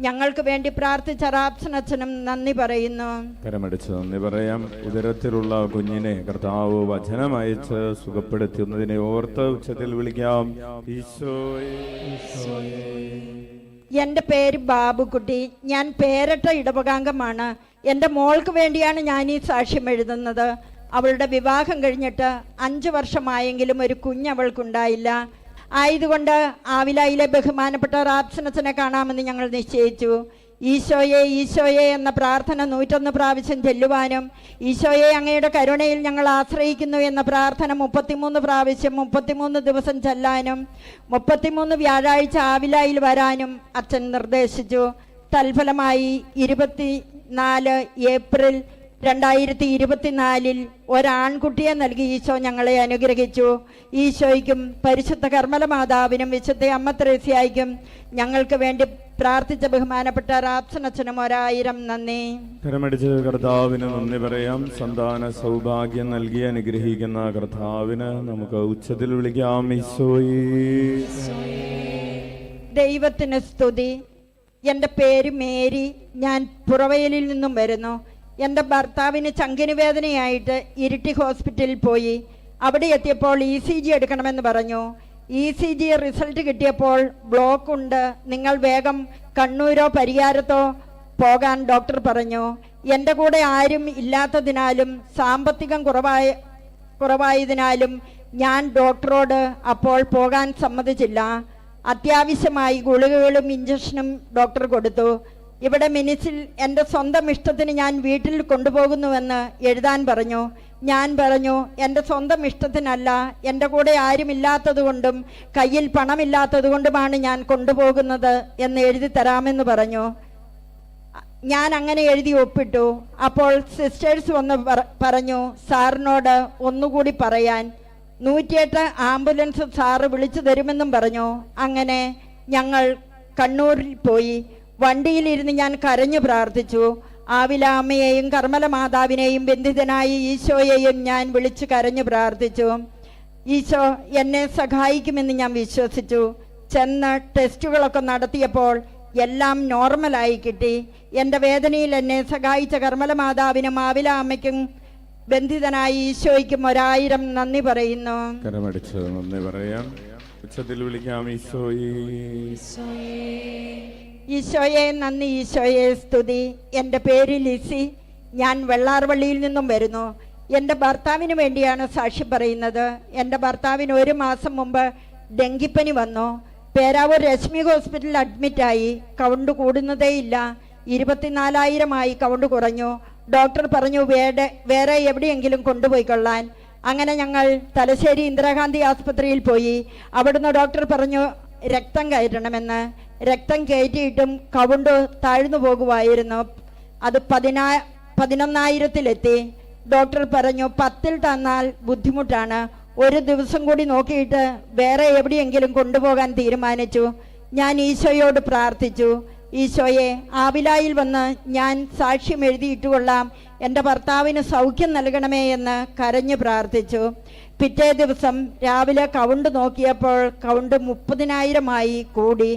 ഞങ്ങൾക്ക് വേണ്ടി പ്രാർത്ഥിച്ച റാപ്സനച്ഛനും നന്ദി പറയുന്നു. കരമടിച്ച് നന്ദി പറയാം. ഉദരത്തിലുള്ള കുഞ്ഞിനെ കർത്താവ് വചനം അയച്ച് സുഖപ്പെടുത്തുന്നതിനെ ഓർത്ത് ഉച്ചത്തിൽ വിളിക്കാം. എൻ്റെ പേര് ബാബുക്കുട്ടി. ഞാൻ പേരട്ട ഇടവകാംഗമാണ്. എൻ്റെ മോൾക്ക് വേണ്ടിയാണ് ഞാൻ ഈ സാക്ഷ്യം എഴുതുന്നത്. അവളുടെ വിവാഹം കഴിഞ്ഞിട്ട് 5 വർഷമായെങ്കിലും ഒരു കുഞ്ഞവൾക്കുണ്ടായില്ല. ആയതുകൊണ്ട് ആവിലായിലെ ബഹുമാനപ്പെട്ട റാപ്സനച്ചനെ കാണാമെന്ന് ഞങ്ങൾ നിശ്ചയിച്ചു. ഈശോയെ ഈശോയെ എന്ന പ്രാർത്ഥന 101 പ്രാവശ്യം ചെല്ലുവാനും ഈശോയെ അങ്ങയുടെ കരുണയിൽ ഞങ്ങൾ ആശ്രയിക്കുന്നു എന്ന പ്രാർത്ഥന 33 പ്രാവശ്യം 33 ദിവസം ചെല്ലാനും 33 വ്യാഴാഴ്ച ആവിലായിൽ വരാനും അച്ഛൻ നിർദ്ദേശിച്ചു. തൽഫലമായി 24 ഏപ്രിൽ 2024 ഒരാൺകുട്ടിയെ നൽകി ഈശോ ഞങ്ങളെ അനുഗ്രഹിച്ചു. ഈശോയ്ക്കും പരിശുദ്ധ കർമ്മല മാതാവിനും വിശുദ്ധ അമ്മ ത്രേസ്യായ്ക്കും ഞങ്ങൾക്ക് വേണ്ടി പ്രാർത്ഥിച്ച ബഹുമാനപ്പെട്ട റാപ്സനച്ഛനും 1000 നന്ദി. കരമടിച്ച് കർത്താവിന് നന്ദി പറയാം. സന്താന സൗഭാഗ്യം നൽകി അനുഗ്രഹിക്കുന്ന കർത്താവിന് നമുക്ക് ഉച്ചത്തിൽ വിളിക്കാം. ദൈവത്തിന് സ്തുതി. എൻ്റെ പേര് മേരി. ഞാൻ പുറവയലിൽ നിന്നും വരുന്നു. എൻ്റെ ഭർത്താവിന് ചങ്കിന് വേദനയായിട്ട് ഇരിട്ടി ഹോസ്പിറ്റലിൽ പോയി. അവിടെ എത്തിയപ്പോൾ ECG എടുക്കണമെന്ന് പറഞ്ഞു. ECG റിസൾട്ട് കിട്ടിയപ്പോൾ ബ്ലോക്ക് ഉണ്ട്, നിങ്ങൾ വേഗം കണ്ണൂരോ പരിയാരത്തോ പോകാൻ ഡോക്ടർ പറഞ്ഞു. എൻ്റെ കൂടെ ആരും ഇല്ലാത്തതിനാലും സാമ്പത്തികം കുറവായതിനാലും ഞാൻ ഡോക്ടറോട് അപ്പോൾ പോകാൻ സമ്മതിച്ചില്ല. അത്യാവശ്യമായി ഗുളികകളും ഇഞ്ചക്ഷനും ഡോക്ടർ കൊടുത്തു. ഇവിടെ മിനിസിൽ എൻ്റെ സ്വന്തം ഇഷ്ടത്തിന് ഞാൻ വീട്ടിൽ കൊണ്ടുപോകുന്നുവെന്ന് എഴുതാൻ പറഞ്ഞു. ഞാൻ പറഞ്ഞു, എൻ്റെ സ്വന്തം ഇഷ്ടത്തിനല്ല, എൻ്റെ കൂടെ ആരുമില്ലാത്തത് കൊണ്ടും കയ്യിൽ പണമില്ലാത്തത് കൊണ്ടുമാണ് ഞാൻ കൊണ്ടുപോകുന്നത് എന്ന് എഴുതി തരാമെന്ന് പറഞ്ഞു. ഞാൻ അങ്ങനെ എഴുതി ഒപ്പിട്ടു. അപ്പോൾ സിസ്റ്റേഴ്സ് വന്ന് പറഞ്ഞു, സാറിനോട് ഒന്നുകൂടി പറയാൻ. 108 ആംബുലൻസ് സാറ് വിളിച്ചു തരുമെന്നും പറഞ്ഞു. അങ്ങനെ ഞങ്ങൾ കണ്ണൂരിൽ പോയി. വണ്ടിയിലിരുന്ന് ഞാൻ കരഞ്ഞു പ്രാർത്ഥിച്ചു. ആവില അമ്മയെയും കർമ്മല മാതാവിനെയും ബന്ധിതനായ ഈശോയെയും ഞാൻ വിളിച്ചു കരഞ്ഞു പ്രാർത്ഥിച്ചു. ഈശോ എന്നെ സഹായിക്കുമെന്ന് ഞാൻ വിശ്വസിച്ചു. ചെന്ന് ടെസ്റ്റുകളൊക്കെ നടത്തിയപ്പോൾ എല്ലാം നോർമലായി കിട്ടി. എൻ്റെ വേദനയിൽ എന്നെ സഹായിച്ച കർമ്മല മാതാവിനും ആവില അമ്മയ്ക്കും ബന്ധിതനായ ഈശോയ്ക്കും 1000 നന്ദി പറയുന്നു. കരമടിച്ച് നന്ദി പറയാം. ഉച്ചത്തിൽ വിളിക്കാം ഈശോയെ നന്ദി, ഈശോയെ സ്തുതി. എൻ്റെ പേര് ലിസി. ഞാൻ വെള്ളാർവള്ളിയിൽ നിന്നും വരുന്നു. എൻ്റെ ഭർത്താവിന് വേണ്ടിയാണ് സാക്ഷി പറയുന്നത്. എൻ്റെ ഭർത്താവിന് 1 മാസം മുമ്പ് ഡെങ്കിപ്പനി വന്നു. പേരാവൂർ രശ്മി ഹോസ്പിറ്റലിൽ അഡ്മിറ്റായി. കൗണ്ട് കൂടുന്നതേയില്ല. 24,000 കൗണ്ട് കുറഞ്ഞു. ഡോക്ടർ പറഞ്ഞു വേറെ എവിടെയെങ്കിലും കൊണ്ടുപോയിക്കൊള്ളാൻ. അങ്ങനെ ഞങ്ങൾ തലശ്ശേരി ഇന്ദിരാഗാന്ധി ആസ്പത്രിയിൽ പോയി. അവിടുന്ന് ഡോക്ടർ പറഞ്ഞു രക്തം കയറ്റണമെന്ന്. രക്തം കയറ്റിയിട്ടും കൗണ്ട് താഴ്ന്നു പോകുമായിരുന്നു. അത് 11,000-ലെത്തി. ഡോക്ടർ പറഞ്ഞു 10-ൽ തന്നാൽ ബുദ്ധിമുട്ടാണ്. 1 ദിവസം കൂടി നോക്കിയിട്ട് വേറെ എവിടെയെങ്കിലും കൊണ്ടുപോകാൻ തീരുമാനിച്ചു. ഞാൻ ഈശോയോട് പ്രാർത്ഥിച്ചു, ഈശോയെ ആവിലായിൽ വന്ന് ഞാൻ സാക്ഷ്യം എഴുതിയിട്ടുകൊള്ളാം, എൻ്റെ ഭർത്താവിന് സൗഖ്യം നൽകണമേ എന്ന് കരഞ്ഞു പ്രാർത്ഥിച്ചു. പിറ്റേ ദിവസം രാവിലെ കൗണ്ട് നോക്കിയപ്പോൾ കൗണ്ട് 30,000 കൂടി.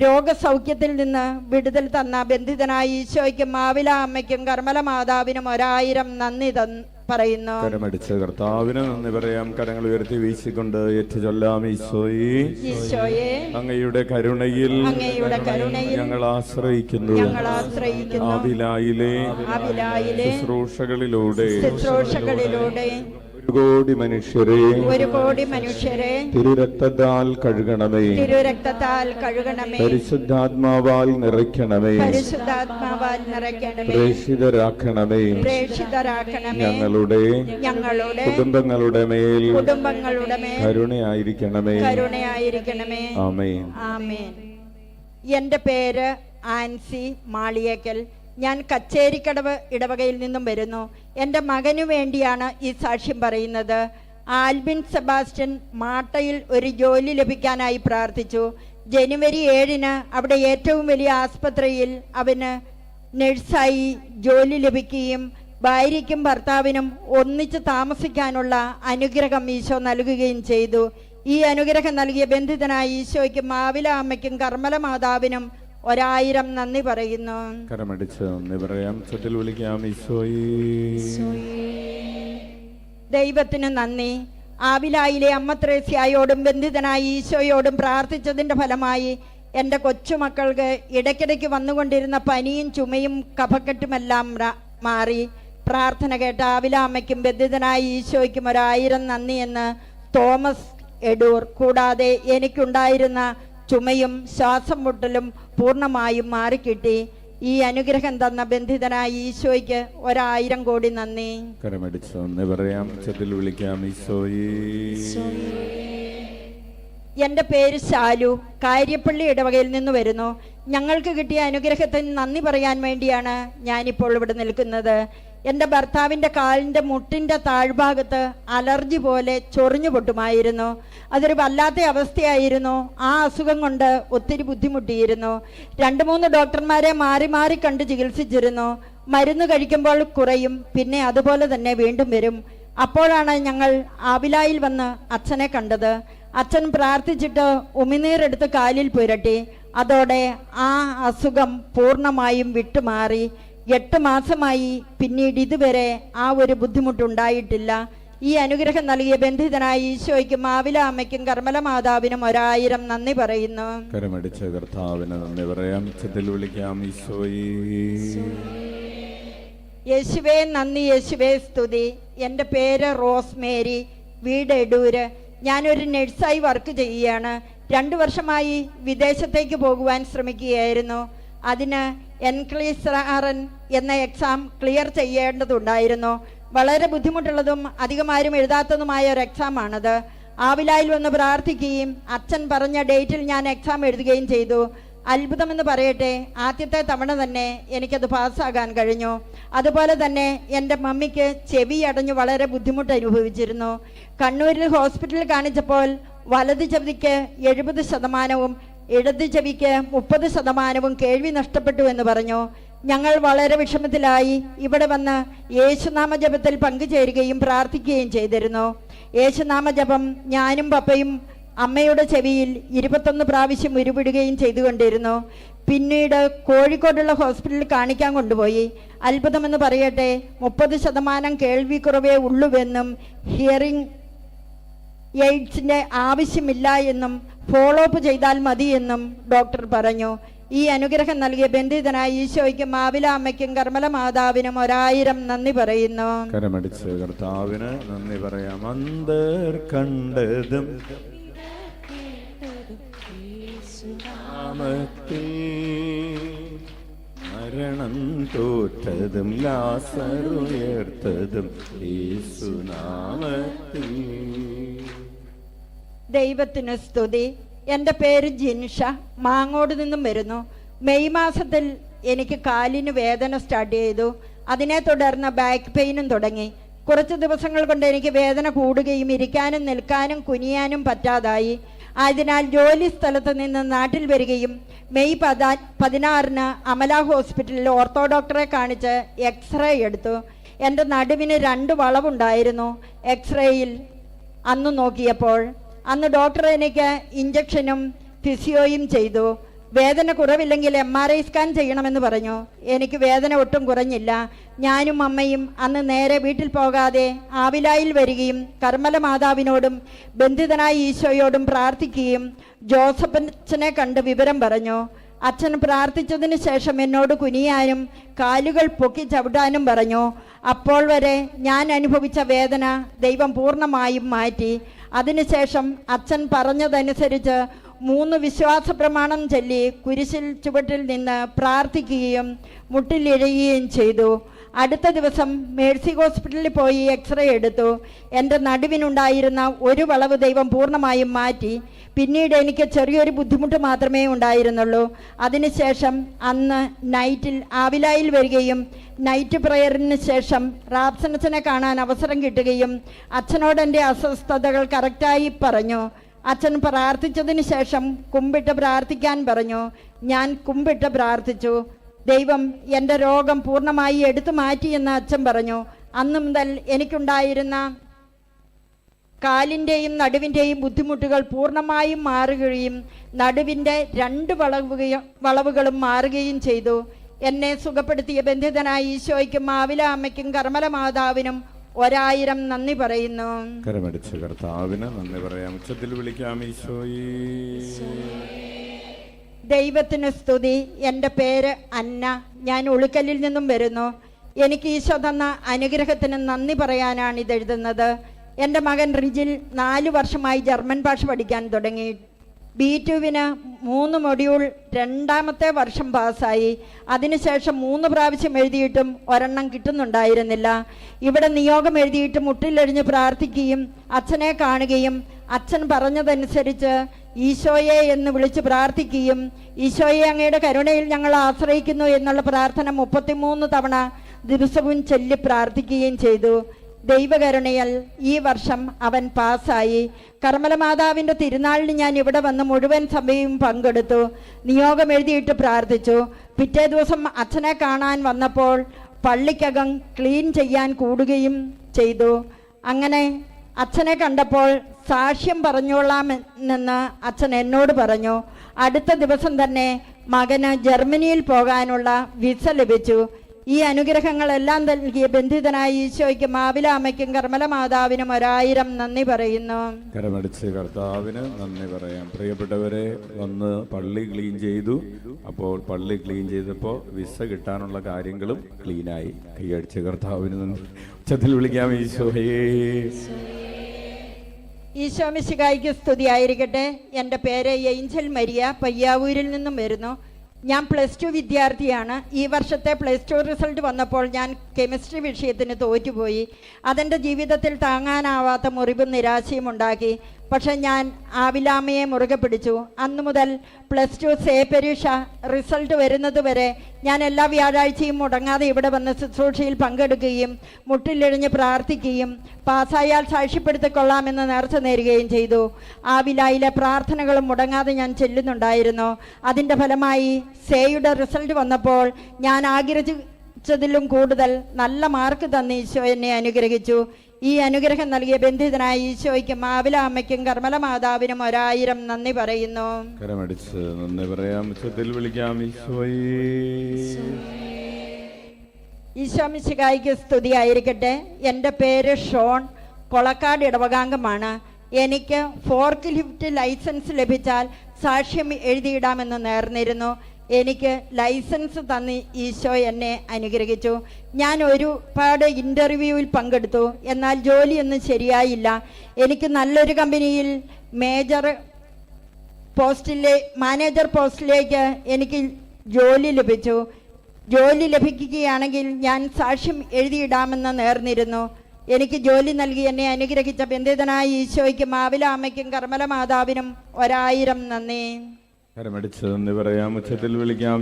രോഗസൗഖ്യത്തിൽ നിന്ന് വിടുതൽ തന്ന ബന്ധിതനായ ഈശോയ്ക്കും ആവില അമ്മയ്ക്കും കർമ്മല മാതാവിനും 1000 നന്ദി പറയുന്നു. കരമടിച്ച് കർത്താവിന് നന്ദി പറയാം. കരങ്ങൾ ഉയർത്തി വീശിക്കൊണ്ട് ഏറ്റുചൊല്ലാം. ഈശോയെ അങ്ങയുടെ കരുണയിൽ ഞങ്ങൾ ആശ്രയിക്കുന്നു. ആവിലായിലെ ശുശ്രൂഷകളിലൂടെ ഒരു കോടി മനുഷ്യരെ തിരുരക്തത്താൽ കഴുകണമേ. പരിശുദ്ധാത്മാവാൽ നിറയ്ക്കണമേ. പ്രേഷിതരാക്കണമേ. ഞങ്ങളുടെ കുടുംബങ്ങളുടെ മേൽ കരുണയായിരിക്കണമേ. ആമേൻ. എന്റെ പേര് ആൻസി മാളിയേക്കൽ. ഞാൻ കച്ചേരിക്കടവ് ഇടവകയിൽ നിന്നും വരുന്നു. എൻ്റെ മകനു വേണ്ടിയാണ് ഈ സാക്ഷ്യം പറയുന്നത്. ആൽബിൻ സെബാസ്റ്റ്യൻ മാട്ടയിൽ ഒരു ജോലി ലഭിക്കാനായി പ്രാർത്ഥിച്ചു. ജനുവരി 7-ന് അവിടെ ഏറ്റവും വലിയ ആസ്പത്രിയിൽ അവന് നഴ്സായി ജോലി ലഭിക്കുകയും ഭാര്യയ്ക്കും ഭർത്താവിനും ഒന്നിച്ച് താമസിക്കാനുള്ള അനുഗ്രഹം ഈശോ നൽകുകയും ചെയ്തു. ഈ അനുഗ്രഹം നൽകിയ ബന്ധിതനായ ഈശോയ്ക്കും ആവില അമ്മയ്ക്കും കർമ്മല മാതാവിനും 1000 നന്ദി പറയുന്നു. കരമടിച്ച് നന്ദി പറയാം. ചുറ്റിൽ വിളിക്കാം. ദൈവത്തിന് നന്ദി. ആവിലായിലെ അമ്മ ത്രേസ്യായോടും ബന്ധിതനായ ഈശോയോടും പ്രാർത്ഥിച്ചതിന്റെ ഫലമായി എൻ്റെ കൊച്ചുമക്കൾക്ക് ഇടയ്ക്കിടയ്ക്ക് വന്നുകൊണ്ടിരുന്ന പനിയും ചുമയും കഫക്കെട്ടുമെല്ലാം മാറി. പ്രാർത്ഥന കേട്ട ആവില അമ്മയ്ക്കും ബന്ധിതനായ ഈശോയ്ക്കും 1000 നന്ദി എന്ന് തോമസ് എഡൂർ. കൂടാതെ എനിക്കുണ്ടായിരുന്ന ചുമയും ശ്വാസം മുട്ടലും പൂർണ്ണമായും മാറിക്കിട്ടി. ഈ അനുഗ്രഹം തന്ന ബന്ധിതനായ ഈശോയ്ക്ക് 1000 കോടി നന്ദി. കരമടിച്ച് നന്ദി പറയാം. ചത്തിൽ വിളിക്കാം. എൻ്റെ പേര് ശാലു. കാര്യപ്പള്ളി ഇടവകയിൽ നിന്ന് വരുന്നു. ഞങ്ങൾക്ക് കിട്ടിയ അനുഗ്രഹത്തിന് നന്ദി പറയാൻ വേണ്ടിയാണ് ഞാനിപ്പോൾ ഇവിടെ നിൽക്കുന്നത്. എൻ്റെ ഭർത്താവിൻ്റെ കാലിൻ്റെ മുട്ടിൻ്റെ താഴ്ഭാഗത്ത് അലർജി പോലെ ചൊറിഞ്ഞു പൊട്ടുമായിരുന്നു. അതൊരു വല്ലാത്ത അവസ്ഥയായിരുന്നു. ആ അസുഖം കൊണ്ട് ഒത്തിരി ബുദ്ധിമുട്ടിയിരുന്നു. 2-3 ഡോക്ടർമാരെ മാറി മാറി കണ്ട് ചികിത്സിച്ചിരുന്നു. മരുന്ന് കഴിക്കുമ്പോൾ കുറയും, പിന്നെ അതുപോലെ തന്നെ വീണ്ടും വരും. അപ്പോഴാണ് ഞങ്ങൾ ആവിലായിൽ വന്ന് അച്ഛനെ കണ്ടത്. അച്ഛൻ പ്രാർത്ഥിച്ചിട്ട് ഉമിനീരെടുത്ത് കാലിൽ പുരട്ടി. അതോടെ ആ അസുഖം പൂർണ്ണമായും വിട്ടുമാറി. 8 മാസമായി പിന്നീട് ഇതുവരെ ആ ഒരു ബുദ്ധിമുട്ടുണ്ടായിട്ടില്ല. ഈ അനുഗ്രഹം നൽകിയ ബന്ധിതനായ ഈശോയ്ക്കും ആവില അമ്മയ്ക്കും കർമ്മല മാതാവിനും 1000 നന്ദി പറയുന്നു. കരമടിച്ച് കർത്താവിന് നന്ദി പറയാം. ചത്തിൽ വിളിക്കാം. യേശുവേ നന്ദി, യേശുവേ സ്തുതി. എൻ്റെ പേര് റോസ്മേരി. വീട് എടൂര്. ഞാനൊരു നഴ്സായി വർക്ക് ചെയ്യുകയാണ്. 2 വർഷമായി വിദേശത്തേക്ക് പോകുവാൻ ശ്രമിക്കുകയായിരുന്നു. അതിന് എൻക്ലീസറൻ എന്ന എക്സാം ക്ലിയർ ചെയ്യേണ്ടതുണ്ടായിരുന്നു. വളരെ ബുദ്ധിമുട്ടുള്ളതും അധികമാരും എഴുതാത്തതുമായ ഒരു എക്സാമാണത്. ആവിലായിൽ വന്ന് പ്രാർത്ഥിക്കുകയും അച്ഛൻ പറഞ്ഞ ഡേറ്റിൽ ഞാൻ എക്സാം എഴുതുകയും ചെയ്തു. അത്ഭുതമെന്ന് പറയട്ടെ, ആദ്യത്തെ തവണ തന്നെ എനിക്കത് പാസ്സാകാൻ കഴിഞ്ഞു. അതുപോലെ തന്നെ എൻ്റെ മമ്മിക്ക് ചെവി അടഞ്ഞു വളരെ ബുദ്ധിമുട്ട് അനുഭവിച്ചിരുന്നു. കണ്ണൂരിൽ ഹോസ്പിറ്റലിൽ കാണിച്ചപ്പോൾ വലത് ചെവിക്ക് 70%, ഇടത് ചെവിക്ക് 30% കേൾവി നഷ്ടപ്പെട്ടു എന്ന് പറഞ്ഞു. ഞങ്ങൾ വളരെ വിഷമത്തിലായി ഇവിടെ വന്ന് യേശുനാമ ജപത്തിൽ പങ്കുചേരുകയും പ്രാർത്ഥിക്കുകയും ചെയ്തിരുന്നു. യേശുനാമ ജപം ഞാനും പപ്പയും അമ്മയുടെ ചെവിയിൽ 21 പ്രാവശ്യം ഉരുവിടുകയും ചെയ്തുകൊണ്ടിരുന്നു. പിന്നീട് കോഴിക്കോടുള്ള ഹോസ്പിറ്റലിൽ കാണിക്കാൻ കൊണ്ടുപോയി. അത്ഭുതമെന്ന് പറയട്ടെ, 30% കേൾവിക്കുറവേ ഉള്ളുവെന്നും ഹിയറിംഗ് എയ്ഡ്സിൻ്റെ ആവശ്യമില്ല എന്നും ഫോളോ അപ്പ് ചെയ്താൽ മതിയെന്നും ഡോക്ടർ പറഞ്ഞു. ഈ അനുഗ്രഹം നൽകിയ ബന്ധിതനായ ഈശോയ്ക്കും മാവില അമ്മയ്ക്കും കർമ്മല മാതാവിനും 1000 നന്ദി പറയുന്നു. കരമടിച്ച് കർത്താവിന് നന്ദി പറയാം. അന്തർ കണ്ടതും മരണം തോറ്റതും ലാസറുയർത്തതും യേശുനാമത്തിൽ. ദൈവത്തിന് സ്തുതി. എൻ്റെ പേര് ജിൻഷ, മാങ്ങോട് നിന്നും വരുന്നു. മെയ് മാസത്തിൽ എനിക്ക് കാലിന് വേദന സ്റ്റാർട്ട് ചെയ്തു. അതിനെ തുടർന്ന് ബാക്ക് പെയിനും തുടങ്ങി. കുറച്ച് ദിവസങ്ങൾ കൊണ്ട് എനിക്ക് വേദന കൂടുകയും ഇരിക്കാനും നിൽക്കാനും കുനിയാനും പറ്റാതായി. അതിനാൽ ജോലി സ്ഥലത്ത് നിന്ന് നാട്ടിൽ വരികയും മെയ് 16 അമല ഹോസ്പിറ്റലിൽ ഓർത്തോ ഡോക്ടറെ കാണിച്ച് എക്സ്റേ എടുത്തു. എൻ്റെ നടുവിന് 2 വളവുണ്ടായിരുന്നു. എക്സ്റേയിൽ അന്ന് നോക്കിയപ്പോൾ അന്ന് ഡോക്ടർ എനിക്ക് ഇഞ്ചക്ഷനും ഫിസിയോയും ചെയ്തു. വേദന കുറവില്ലെങ്കിൽ MRI സ്കാൻ ചെയ്യണമെന്ന് പറഞ്ഞു. എനിക്ക് വേദന ഒട്ടും കുറഞ്ഞില്ല. ഞാനും അമ്മയും അന്ന് നേരെ വീട്ടിൽ പോകാതെ ആവിലായിൽ വരികയും കർമ്മല മാതാവിനോടും ബന്ധിതനായ ഈശോയോടും പ്രാർത്ഥിക്കുകയും ജോസഫച്ചനെ കണ്ട് വിവരം പറഞ്ഞു. അച്ഛൻ പ്രാർത്ഥിച്ചതിന് ശേഷം എന്നോട് കുനിയാനും കാലുകൾ പൊക്കി ചവിട്ടാനും പറഞ്ഞു. അപ്പോൾ വരെ ഞാൻ അനുഭവിച്ച വേദന ദൈവം പൂർണ്ണമായും മാറ്റി. അതിനുശേഷം അച്ഛൻ പറഞ്ഞതനുസരിച്ച് 3 വിശ്വാസ പ്രമാണം ചൊല്ലി കുരിശിൽ ചുവട്ടിൽ നിന്ന് പ്രാർത്ഥിക്കുകയും മുട്ടിലിഴയുകയും ചെയ്തു. അടുത്ത ദിവസം മേഴ്സി ഹോസ്പിറ്റലിൽ പോയി എക്സ്റേ എടുത്തു. എൻ്റെ നടുവിനുണ്ടായിരുന്ന 1 വളവ് ദൈവം പൂർണ്ണമായും മാറ്റി. പിന്നീട് എനിക്ക് ചെറിയൊരു ബുദ്ധിമുട്ട് മാത്രമേ ഉണ്ടായിരുന്നുള്ളൂ. അതിനുശേഷം അന്ന് നൈറ്റിൽ ആവിലായിൽ വരികയും നൈറ്റ് പ്രയറിന് ശേഷം റാപ്സനച്ചനെ കാണാൻ അവസരം കിട്ടുകയും അച്ഛനോട് എൻ്റെ അസ്വസ്ഥതകൾ കറക്റ്റായി പറഞ്ഞു. അച്ഛൻ പ്രാർത്ഥിച്ചതിന് ശേഷം കുമ്പിട്ട് പ്രാർത്ഥിക്കാൻ പറഞ്ഞു. ഞാൻ കുമ്പിട്ട് പ്രാർത്ഥിച്ചു. ദൈവം എൻ്റെ രോഗം പൂർണ്ണമായി എടുത്തു മാറ്റിയെന്ന് അച്ഛൻ പറഞ്ഞു. അന്നു മുതൽ എനിക്കുണ്ടായിരുന്ന കാലിൻ്റെയും നടുവിൻ്റെയും ബുദ്ധിമുട്ടുകൾ പൂർണ്ണമായും മാറുകയും നടുവിൻ്റെ 2 വളവുകളും മാറുകയും ചെയ്തു. എന്നെ സുഖപ്പെടുത്തിയ ബന്ധിതനായ ഈശോയ്ക്കും മാവില അമ്മയ്ക്കും കർമ്മല മാതാവിനും 1000 നന്ദി പറയുന്നു. കരമടിച്ച് കർത്താവിന് നന്ദി പറയാം. ഉച്ചത്തിൽ വിളിക്കാം ഈശോയേ. ദൈവത്തിന് സ്തുതി. എൻ്റെ പേര് അന്ന, ഞാൻ ഉളുക്കലിൽ നിന്നും വരുന്നു. എനിക്ക് ഈശോ തന്ന അനുഗ്രഹത്തിന് നന്ദി പറയാനാണ് ഇതെഴുതുന്നത്. എൻ്റെ മകൻ റിജിൽ 4 വർഷമായി ജർമ്മൻ ഭാഷ പഠിക്കാൻ തുടങ്ങി. B2-വിന് 3 മൊഡ്യൂൾ 2ാമത്തെ വർഷം പാസ്സായി. അതിനുശേഷം 3 പ്രാവശ്യം എഴുതിയിട്ടും ഒരെണ്ണം കിട്ടുന്നുണ്ടായിരുന്നില്ല. ഇവിടെ നിയോഗം എഴുതിയിട്ട് മുട്ടിലെഴിഞ്ഞ് പ്രാർത്ഥിക്കുകയും അച്ഛനെ കാണുകയും അച്ഛൻ പറഞ്ഞതനുസരിച്ച് ഈശോയെ എന്ന് വിളിച്ച് പ്രാർത്ഥിക്കുകയും ഈശോയെ അങ്ങയുടെ കരുണയിൽ ഞങ്ങൾ ആശ്രയിക്കുന്നു എന്നുള്ള പ്രാർത്ഥന 33 തവണ ദിവസവും ചൊല്ലി പ്രാർത്ഥിക്കുകയും ചെയ്തു. ദൈവകരുണയാൽ ഈ വർഷം അവൻ പാസ്സായി. കർമ്മല മാതാവിൻ്റെ തിരുനാളിന് ഞാൻ ഇവിടെ വന്ന് മുഴുവൻ സമയവും പങ്കെടുത്തു. നിയോഗം എഴുതിയിട്ട് പ്രാർത്ഥിച്ചു. പിറ്റേ ദിവസം അച്ഛനെ കാണാൻ വന്നപ്പോൾ പള്ളിക്കകം ക്ലീൻ ചെയ്യാൻ കൂടുകയും ചെയ്തു. അങ്ങനെ അച്ഛനെ കണ്ടപ്പോൾ സാക്ഷ്യം പറഞ്ഞോളാമെന്ന് അച്ഛൻ എന്നോട് പറഞ്ഞു. അടുത്ത ദിവസം തന്നെ മകന് ജർമ്മനിയിൽ പോകാനുള്ള വിസ ലഭിച്ചു. ഈ അനുഗ്രഹങ്ങളെല്ലാം നൽകിയ ബന്ധിതനായ ഈശോയ്ക്ക് മാവില അമ്മയ്ക്കും കർമ്മല മാതാവിനും 1000 നന്ദി പറയുന്നു. കരമടിച്ച് കർത്താവിന് നന്ദി പറയാം. പ്രിയപ്പെട്ടവരെ, വന്ന് പള്ളി ക്ലീൻ ചെയ്തു. അപ്പോൾ പള്ളി ക്ലീൻ ചെയ്തപ്പോൾ വിസ കിട്ടാനുള്ള കാര്യങ്ങളും ക്ലീനായി. കൈയടിച്ച് കർത്താവിന് നന്ദി. ഉച്ചത്തിൽ വിളിക്കാം ഈശോയേ. ഈശോ മിശിഹായ്ക്ക് സ്തുതിയായിരിക്കട്ടെ. എൻ്റെ പേര് ഏഞ്ചൽ മരിയ, പയ്യാവൂരിൽ നിന്നും വരുന്നു. ഞാൻ +2 വിദ്യാർത്ഥിയാണ്. ഈ വർഷത്തെ +2 റിസൾട്ട് വന്നപ്പോൾ ഞാൻ കെമിസ്ട്രി വിഷയത്തിന് തോറ്റുപോയി. അതെൻ്റെ ജീവിതത്തിൽ താങ്ങാനാവാത്ത മുറിവും നിരാശയും ഉണ്ടാക്കി. പക്ഷെ ഞാൻ ആവിലാമ്മയെ മുറുകെ പിടിച്ചു. അന്നു മുതൽ +2 സേ പരീക്ഷ റിസൾട്ട് വരുന്നത് വരെ ഞാൻ എല്ലാ വ്യാഴാഴ്ചയും മുടങ്ങാതെ ഇവിടെ വന്ന് ശുശ്രൂഷയിൽ പങ്കെടുക്കുകയും മുട്ടിലിഴഞ്ഞ് പ്രാർത്ഥിക്കുകയും പാസ്സായാൽ സാക്ഷ്യപ്പെടുത്തിക്കൊള്ളാമെന്ന് നേർച്ച നേരുകയും ചെയ്തു. ആവിലായിലെ പ്രാർത്ഥനകളും മുടങ്ങാതെ ഞാൻ ചെല്ലുന്നുണ്ടായിരുന്നു. അതിൻ്റെ ഫലമായി സേയുടെ റിസൾട്ട് വന്നപ്പോൾ ഞാൻ ആഗ്രഹിച്ചതിലും കൂടുതൽ നല്ല മാർക്ക് തന്ന് ഈശോ എന്നെ അനുഗ്രഹിച്ചു. ഈ അനുഗ്രഹം നൽകിയ ബന്ധിതനായ ഈശോയ്ക്കും ആവില അമ്മയ്ക്കും കർമ്മല മാതാവിനും 1000 നന്ദി പറയുന്നു. കരമടിച്ച് നന്ദി പറയാം. ഉച്ചത്തിൽ വിളിക്കാം. ഈശോ മിശിഹായ്ക്ക് സ്തുതിയായിരിക്കട്ടെ. എൻ്റെ പേര് ഷോൺ, കൊളക്കാട് ഇടവകാംഗമാണ്. എനിക്ക് ഫോർക്ക് ലിഫ്റ്റ് ലൈസൻസ് ലഭിച്ചാൽ സാക്ഷ്യം എഴുതിയിടാമെന്ന് നേർന്നിരുന്നു. എനിക്ക് ലൈസൻസ് തന്ന് ഈശോ എന്നെ അനുഗ്രഹിച്ചു. ഞാൻ ഒരുപാട് ഇൻ്റർവ്യൂവിൽ പങ്കെടുത്തു, എന്നാൽ ജോലിയൊന്നും ശരിയായില്ല. എനിക്ക് നല്ലൊരു കമ്പനിയിൽ മാനേജർ പോസ്റ്റിലേക്ക് എനിക്ക് ജോലി ലഭിച്ചു. ജോലി ലഭിക്കുകയാണെങ്കിൽ ഞാൻ സാക്ഷ്യം എഴുതിയിടാമെന്ന് നേർന്നിരുന്നു. എനിക്ക് ജോലി നൽകി എന്നെ അനുഗ്രഹിച്ച ബന്ധിതനായ ഈശോയ്ക്കും ആവില അമ്മയ്ക്കും കർമ്മല മാതാവിനും 1000 നന്ദി. കരമടിച്ച് നന്ദി പറയാം. ഉച്ചത്തിൽ വിളിക്കാം.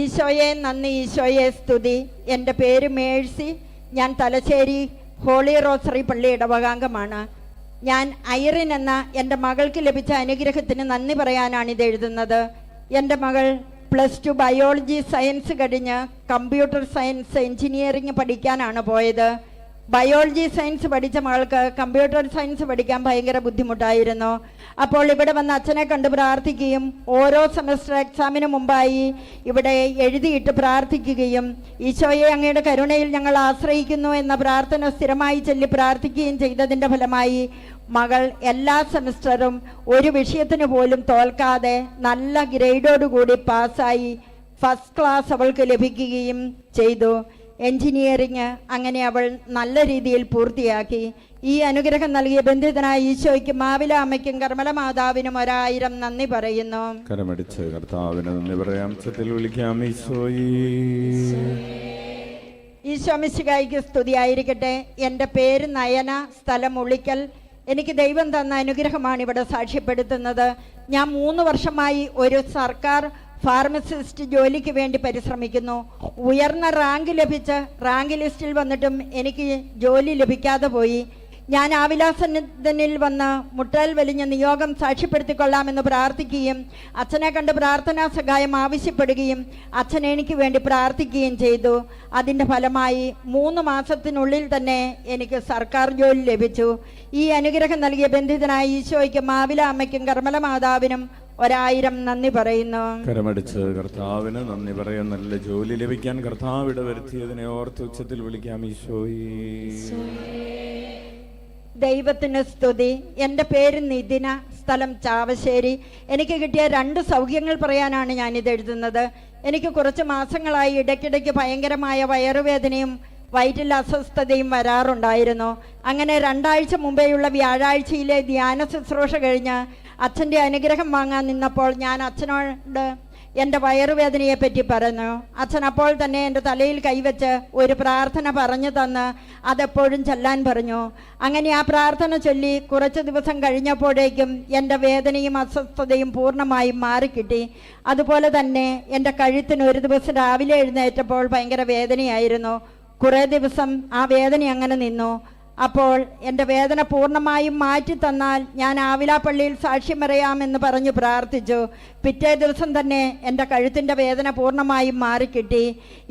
ഈശോയെ നന്ദി, ഈശോയെ സ്തുതി. എൻ്റെ പേര് മേഴ്സി. ഞാൻ തലശ്ശേരി ഹോളി റോസറി പള്ളി ഇടവകാംഗമാണ്. ഞാൻ ഐറിൻ എന്ന എൻ്റെ മകൾക്ക് ലഭിച്ച അനുഗ്രഹത്തിന് നന്ദി പറയാനാണ് ഇത് എഴുതുന്നത്. എൻ്റെ മകൾ +2 ബയോളജി സയൻസ് കഴിഞ്ഞ് കമ്പ്യൂട്ടർ സയൻസ് എഞ്ചിനീയറിംഗ് പഠിക്കാനാണ് പോയത്. ബയോളജി സയൻസ് പഠിച്ച മകൾക്ക് കമ്പ്യൂട്ടർ സയൻസ് പഠിക്കാൻ ഭയങ്കര ബുദ്ധിമുട്ടായിരുന്നു. അപ്പോൾ ഇവിടെ വന്ന് അച്ഛനെ കണ്ട് പ്രാർത്ഥിക്കുകയും ഓരോ സെമസ്റ്റർ എക്സാമിന് മുമ്പായി ഇവിടെ എഴുതിയിട്ട് പ്രാർത്ഥിക്കുകയും ഈശോയെ അങ്ങയുടെ കരുണയിൽ ഞങ്ങൾ ആശ്രയിക്കുന്നു എന്ന പ്രാർത്ഥന സ്ഥിരമായി ചൊല്ലി പ്രാർത്ഥിക്കുകയും ചെയ്തതിൻ്റെ ഫലമായി മകൾ എല്ലാ സെമസ്റ്ററും ഒരു വിഷയത്തിന് പോലും തോൽക്കാതെ നല്ല ഗ്രേഡോടുകൂടി പാസ്സായി ഫസ്റ്റ് ക്ലാസ് അവൾക്ക് ലഭിക്കുകയും ചെയ്തു. എഞ്ചിനീയറിംഗ് അങ്ങനെ അവൾ നല്ല രീതിയിൽ പൂർത്തിയാക്കി. ഈ അനുഗ്രഹം നൽകിയ ബന്ധിതനായ ഈശോയ്ക്കും ആവില അമ്മയ്ക്കും കർമ്മല മാതാവിനും 1000 നന്ദി പറയുന്നു. കരമടിച്ച് കർത്താവിന് നന്ദി പറയാം. ഉച്ചത്തിൽ വിളിക്കാം. ഈശോ മിശിഹായ്ക്ക് സ്തുതിയായിരിക്കട്ടെ. എൻ്റെ പേര് നയന, സ്ഥലം ഉളിക്കൽ. എനിക്ക് ദൈവം തന്ന അനുഗ്രഹമാണ് ഇവിടെ സാക്ഷ്യപ്പെടുത്തുന്നത്. ഞാൻ 3 വർഷമായി ഒരു സർക്കാർ ഫാർമസിസ്റ്റ് ജോലിക്ക് വേണ്ടി പരിശ്രമിക്കുന്നു. ഉയർന്ന റാങ്ക് ലഭിച്ച് റാങ്ക് ലിസ്റ്റിൽ വന്നിട്ടും എനിക്ക് ജോലി ലഭിക്കാതെ പോയി. ഞാൻ ആവിലാസനിൽ വന്ന് മുട്ടൽ വലിഞ്ഞ നിയോഗം സാക്ഷ്യപ്പെടുത്തിക്കൊള്ളാമെന്ന് പ്രാർത്ഥിക്കുകയും അച്ഛനെ കണ്ട് പ്രാർത്ഥനാ സഹായം ആവശ്യപ്പെടുകയും അച്ഛൻ എനിക്ക് വേണ്ടി പ്രാർത്ഥിക്കുകയും ചെയ്തു. അതിൻ്റെ ഫലമായി 3 മാസത്തിനുള്ളിൽ തന്നെ എനിക്ക് സർക്കാർ ജോലി ലഭിച്ചു. ഈ അനുഗ്രഹം നൽകിയ ബന്ധിതനായ ഈശോയ്ക്കും ആവില അമ്മയ്ക്കും കർമ്മല മാതാവിനും 1000 നന്ദി പറയുന്നു. കരമടിച്ച് കർത്താവിന് നന്ദി പറയാൻ. നല്ല ജോലി ലഭിക്കാൻ കർത്താവ് ഇടവരുത്തിയതിനെ ഓർത്ത് ഉച്ചത്തിൽ വിളിക്കാം. ദൈവത്തിന് സ്തുതി. എൻ്റെ പേര് നിതിന, സ്ഥലം ചാവശ്ശേരി. എനിക്ക് കിട്ടിയ 2 സൗഖ്യങ്ങൾ പറയാനാണ് ഞാനിത് എഴുതുന്നത്. എനിക്ക് കുറച്ച് മാസങ്ങളായി ഇടയ്ക്കിടയ്ക്ക് ഭയങ്കരമായ വയറുവേദനയും വയറ്റിൽ അസ്വസ്ഥതയും വരാറുണ്ടായിരുന്നു. അങ്ങനെ 2 ആഴ്ച മുമ്പേയുള്ള വ്യാഴാഴ്ചയിലെ ധ്യാന ശുശ്രൂഷ കഴിഞ്ഞ് അച്ഛൻ്റെ അനുഗ്രഹം വാങ്ങാൻ നിന്നപ്പോൾ ഞാൻ അച്ഛനോട് എൻ്റെ വയറുവേദനയെപ്പറ്റി പറഞ്ഞു. അച്ഛൻ അപ്പോൾ തന്നെ എൻ്റെ തലയിൽ കൈവച്ച് ഒരു പ്രാർത്ഥന പറഞ്ഞു തന്ന് അതെപ്പോഴും ചൊല്ലാൻ പറഞ്ഞു. അങ്ങനെ ആ പ്രാർത്ഥന ചൊല്ലി കുറച്ച് ദിവസം കഴിഞ്ഞപ്പോഴേക്കും എൻ്റെ വേദനയും അസ്വസ്ഥതയും പൂർണ്ണമായും മാറിക്കിട്ടി. അതുപോലെ തന്നെ എൻ്റെ കഴുത്തിന് ഒരു ദിവസം രാവിലെ എഴുന്നേറ്റപ്പോൾ ഭയങ്കര വേദനയായിരുന്നു. കുറേ ദിവസം ആ വേദന അങ്ങനെ നിന്നു. അപ്പോൾ എൻ്റെ വേദന പൂർണ്ണമായും മാറ്റി തന്നാൽ ഞാൻ ആവിലാപ്പള്ളിയിൽ സാക്ഷ്യം പറയാമെന്ന് പറഞ്ഞു പ്രാർത്ഥിച്ചു. പിറ്റേ ദിവസം തന്നെ എൻ്റെ കഴുത്തിൻ്റെ വേദന പൂർണ്ണമായും മാറിക്കിട്ടി.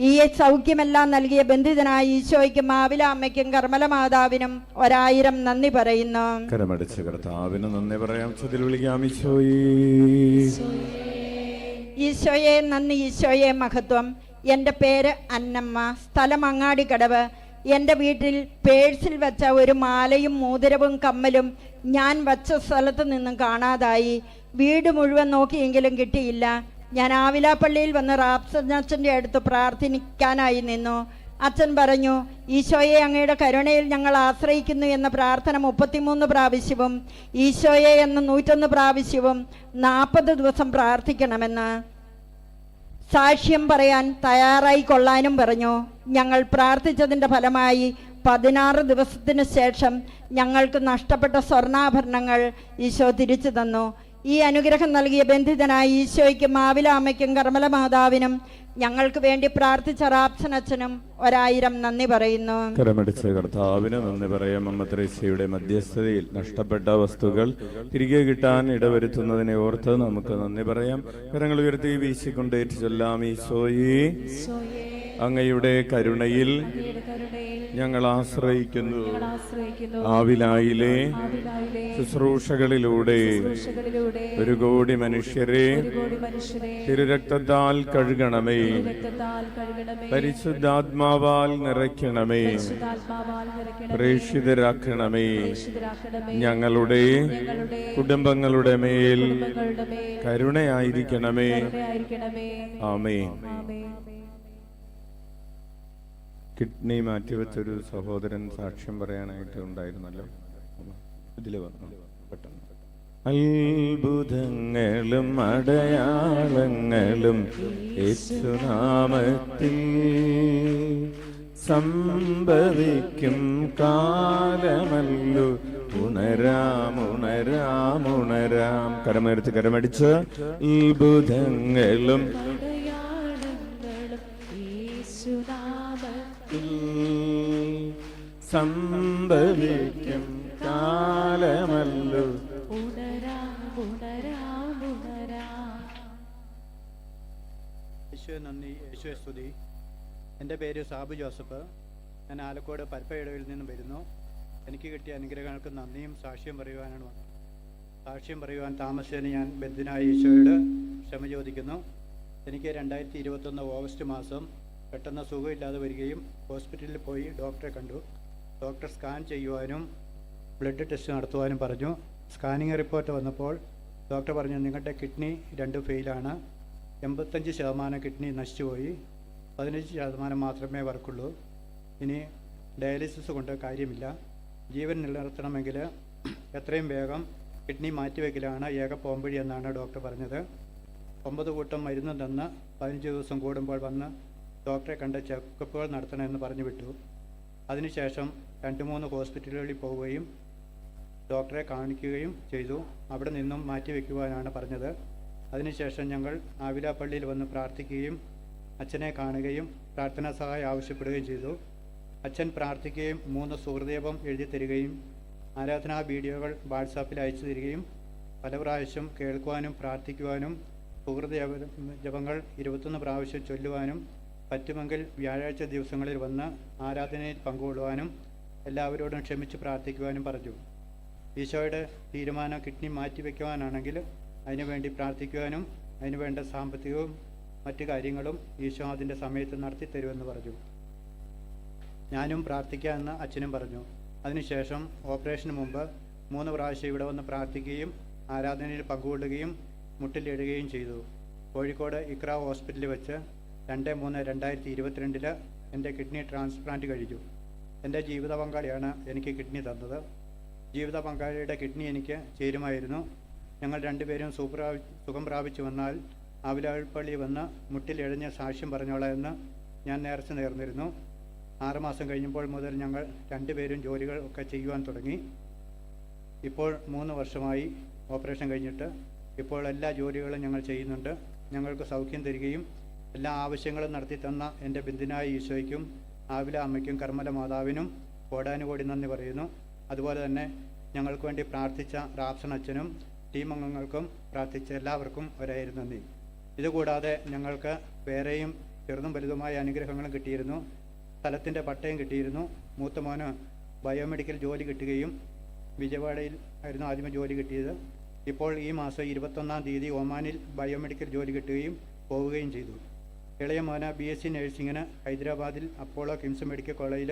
ഈ സൗഖ്യമെല്ലാം നൽകിയ ബന്ധിതനായ ഈശോയ്ക്കും ആവില അമ്മയ്ക്കും കർമ്മല മാതാവിനും 1000 നന്ദി പറയുന്നു. കരമടിച്ച് കർത്താവിന് നന്ദി പറയാം. വിളിക്കാം. ഈശോയെ നന്ദി, ഈശോയെ മഹത്വം. എൻ്റെ പേര് അന്നമ്മ, സ്ഥലം അങ്ങാടിക്കടവ്. എൻ്റെ വീട്ടിൽ പേഴ്സിൽ വെച്ച ഒരു മാലയും മോതിരവും കമ്മലും ഞാൻ വച്ച സ്ഥലത്ത് നിന്നും കാണാതായി. വീട് മുഴുവൻ നോക്കിയെങ്കിലും കിട്ടിയില്ല. ഞാൻ ആവിലാപ്പള്ളിയിൽ വന്ന് റാപ്സച്ചൻ്റെ അടുത്ത് പ്രാർത്ഥിക്കാനായി നിന്നു. അച്ഛൻ പറഞ്ഞു, ഈശോയെ അങ്ങയുടെ കരുണയിൽ ഞങ്ങൾ ആശ്രയിക്കുന്നു എന്ന പ്രാർത്ഥന 33 പ്രാവശ്യവും ഈശോയെ എന്ന് 101 പ്രാവശ്യവും 40 ദിവസം പ്രാർത്ഥിക്കണമെന്ന്. സാക്ഷ്യം പറയാൻ തയ്യാറായി കൊള്ളാനും പറഞ്ഞു. ഞങ്ങൾ പ്രാർത്ഥിച്ചതിൻ്റെ ഫലമായി 16 ദിവസത്തിന് ശേഷം ഞങ്ങൾക്ക് നഷ്ടപ്പെട്ട സ്വർണ്ണാഭരണങ്ങൾ ഈശോ തിരിച്ചു തന്നു. ഈ അനുഗ്രഹം നൽകിയ ബന്ധിതനായ ഈശോയ്ക്കും മാവിലാമ്മയ്ക്കും കർമ്മല മാതാവിനും ഞങ്ങൾക്ക് വേണ്ടി പ്രാർത്ഥിച്ച റാപ്സനച്ഛനും 1000 നന്ദി പറയുന്നു. കരമടിച്ച് കർത്താവിന് നന്ദി പറയാം. അമ്മ ത്രേസ്യയുടെ മധ്യസ്ഥതയിൽ നഷ്ടപ്പെട്ട വസ്തുക്കൾ തിരികെ കിട്ടാൻ ഇടവരുത്തുന്നതിനെ ഓർത്ത് നമുക്ക് നന്ദി പറയാം. കരങ്ങൾ ഉയർത്തി വീശിക്കൊണ്ട് ചൊല്ലാം. ഈശോയേ, അങ്ങയുടെ കരുണയിൽ ഞങ്ങൾ ആശ്രയിക്കുന്നു. ആവിലായിലെ ശുശ്രൂഷകളിലൂടെ 1 കോടി മനുഷ്യരെ തിരുരക്തത്താൽ കഴുകണമേ, പരിശുദ്ധാത്മാവാൽ നിറയ്ക്കണമേ, പ്രേക്ഷിതരാക്കണമേ. ഞങ്ങളുടെ കുടുംബങ്ങളുടെ മേൽ കരുണയായിരിക്കണമേ. ആമേൻ. കിഡ്നി മാറ്റിവെച്ചൊരു സഹോദരൻ സാക്ഷ്യം പറയാനായിട്ട് ഉണ്ടായിരുന്നല്ലോ. ഇതില് വന്നു പെട്ടെന്ന്. അത്ഭുതങ്ങളും അടയാളങ്ങളും യേശുനാമത്തിൽ സംഭവിക്കും കാലമല്ലോ. ഉണരാം ഉണരാം ഉണരാം. കരമേർത്ത് കരമടിച്ച് അത്ഭുതങ്ങളും സംഭവിക്കും കാലമല്ലോ. യേശുവേ നന്ദി, യേശുവേ സ്തുതി. എൻ്റെ പേര് സാബു ജോസഫ്. ഞാൻ ആലക്കോട് പരപ്പയിടവിൽ നിന്നും വരുന്നു. എനിക്ക് കിട്ടിയ അനുഗ്രഹങ്ങൾക്ക് നന്ദിയും സാക്ഷ്യം പറയുവാനാണ് വന്നത്. സാക്ഷ്യം പറയുവാൻ താമസിച്ചതിന് ഞാൻ ബന്ധുനായ ഈശോയോട് ക്ഷമ ചോദിക്കുന്നു. എനിക്ക് 2021 ഓഗസ്റ്റ് മാസം പെട്ടെന്ന് സുഖമില്ലാതെ വരികയും ഹോസ്പിറ്റലിൽ പോയി ഡോക്ടറെ കണ്ടു. ഡോക്ടർ സ്കാൻ ചെയ്യുവാനും ബ്ലഡ് ടെസ്റ്റ് നടത്തുവാനും പറഞ്ഞു. സ്കാനിങ് റിപ്പോർട്ട് വന്നപ്പോൾ ഡോക്ടർ പറഞ്ഞു, നിങ്ങളുടെ കിഡ്നി 2 ഫെയിലാണ്. 85% കിഡ്നി നശിച്ചുപോയി, 15% മാത്രമേ വർക്കുള്ളൂ. ഇനി ഡയാലിസിസ് കൊണ്ട് കാര്യമില്ല. ജീവൻ നിലനിർത്തണമെങ്കിൽ എത്രയും വേഗം കിഡ്നി മാറ്റിവെക്കലാണ് ഏക പോംവഴി എന്നാണ് ഡോക്ടർ പറഞ്ഞത്. 9 കൂട്ടം മരുന്ന് തന്ന് 15 ദിവസം കൂടുമ്പോൾ വന്ന് ഡോക്ടറെ കണ്ട് ചെക്കപ്പുകൾ നടത്തണമെന്ന് പറഞ്ഞു വിട്ടു. അതിനുശേഷം 2-3 ഹോസ്പിറ്റലുകളിൽ പോവുകയും ഡോക്ടറെ കാണിക്കുകയും ചെയ്തു. അവിടെ നിന്നും മാറ്റിവെക്കുവാനാണ് പറഞ്ഞത്. അതിനുശേഷം ഞങ്ങൾ ആവിലാപ്പള്ളിയിൽ വന്ന് പ്രാർത്ഥിക്കുകയും അച്ഛനെ കാണുകയും പ്രാർത്ഥനാ സഹായം ആവശ്യപ്പെടുകയും ചെയ്തു. അച്ഛൻ പ്രാർത്ഥിക്കുകയും 3 സുഹൃദീപം എഴുതി തരികയും ആരാധനാ വീഡിയോകൾ വാട്സാപ്പിൽ അയച്ചു തരികയും പല പ്രാവശ്യം കേൾക്കുവാനും പ്രാർത്ഥിക്കുവാനും സുഹൃദീപ ജപങ്ങൾ 21 പ്രാവശ്യം ചൊല്ലുവാനും പറ്റുമെങ്കിൽ വ്യാഴാഴ്ച ദിവസങ്ങളിൽ വന്ന് ആരാധനയിൽ പങ്കുകൊള്ളുവാനും എല്ലാവരോടും ക്ഷമിച്ച് പ്രാർത്ഥിക്കുവാനും പറഞ്ഞു. ഈശോയുടെ തീരുമാനം കിഡ്നി മാറ്റിവെക്കുവാനാണെങ്കിൽ അതിനുവേണ്ടി പ്രാർത്ഥിക്കുവാനും അതിനുവേണ്ട സാമ്പത്തികവും മറ്റു കാര്യങ്ങളും ഈശോ അതിൻ്റെ സമയത്ത് നടത്തിത്തരുമെന്ന് പറഞ്ഞു. ഞാനും പ്രാർത്ഥിക്കാമെന്ന് അച്ഛനും പറഞ്ഞു. അതിനുശേഷം ഓപ്പറേഷന് മുമ്പ് 3 പ്രാവശ്യം ഇവിടെ വന്ന് പ്രാർത്ഥിക്കുകയും ആരാധനയിൽ പങ്കുകൊള്ളുകയും മുട്ടിലിടുകയും ചെയ്തു. കോഴിക്കോട് ഇക്ര ഹോസ്പിറ്റലിൽ വെച്ച് 2/3/2022 എൻ്റെ കിഡ്നി ട്രാൻസ്പ്ലാന്റ് കഴിഞ്ഞു. എൻ്റെ ജീവിത പങ്കാളിയാണ് എനിക്ക് കിഡ്നി തന്നത്. ജീവിത പങ്കാളിയുടെ കിഡ്നി എനിക്ക് ചേരുമായിരുന്നു. ഞങ്ങൾ 2 പേരും സുഖം പ്രാപിച്ചു വന്നാൽ ആവിലാപ്പള്ളി വന്ന് മുട്ടിലെഴിഞ്ഞ് സാക്ഷ്യം പറഞ്ഞോളാം എന്ന് ഞാൻ നേർച്ച നേർന്നിരുന്നു. 6 മാസം കഴിഞ്ഞപ്പോൾ മുതൽ ഞങ്ങൾ 2 പേരും ജോലികൾ ഒക്കെ ചെയ്യുവാൻ തുടങ്ങി. ഇപ്പോൾ 3 വർഷമായി ഓപ്പറേഷൻ കഴിഞ്ഞിട്ട്. ഇപ്പോൾ എല്ലാ ജോലികളും ഞങ്ങൾ ചെയ്യുന്നുണ്ട്. ഞങ്ങൾക്ക് സൗഖ്യം തരികയും എല്ലാ ആവശ്യങ്ങളും നടത്തി തന്ന എൻ്റെ ബന്ധുനായ ഈശോയ്ക്കും ആവില അമ്മയ്ക്കും കർമ്മല മാതാവിനും കോടാനുകോടി നന്ദി പറയുന്നു. അതുപോലെ തന്നെ ഞങ്ങൾക്ക് വേണ്ടി പ്രാർത്ഥിച്ച റാപ്സൺ അച്ഛനും ടീം അംഗങ്ങൾക്കും പ്രാർത്ഥിച്ച എല്ലാവർക്കും 1000 നന്ദി. ഇതുകൂടാതെ ഞങ്ങൾക്ക് വേറെയും ചെറുതും വലുതുമായ അനുഗ്രഹങ്ങളും കിട്ടിയിരുന്നു. സ്ഥലത്തിൻ്റെ പട്ടയം കിട്ടിയിരുന്നു. മൂത്ത മോന് ബയോമെഡിക്കൽ ജോലി കിട്ടുകയും വിജയവാഡയിൽ ആയിരുന്നു ആദ്യമേ ജോലി കിട്ടിയത്. ഇപ്പോൾ ഈ മാസം 21-ാം തീയതി ഒമാനിൽ ബയോമെഡിക്കൽ ജോലി കിട്ടുകയും പോവുകയും ചെയ്തു. ഇളയ മോന BSc നഴ്സിങ്ങിന് ഹൈദരാബാദിൽ അപ്പോളോ കിംസ് മെഡിക്കൽ കോളേജിൽ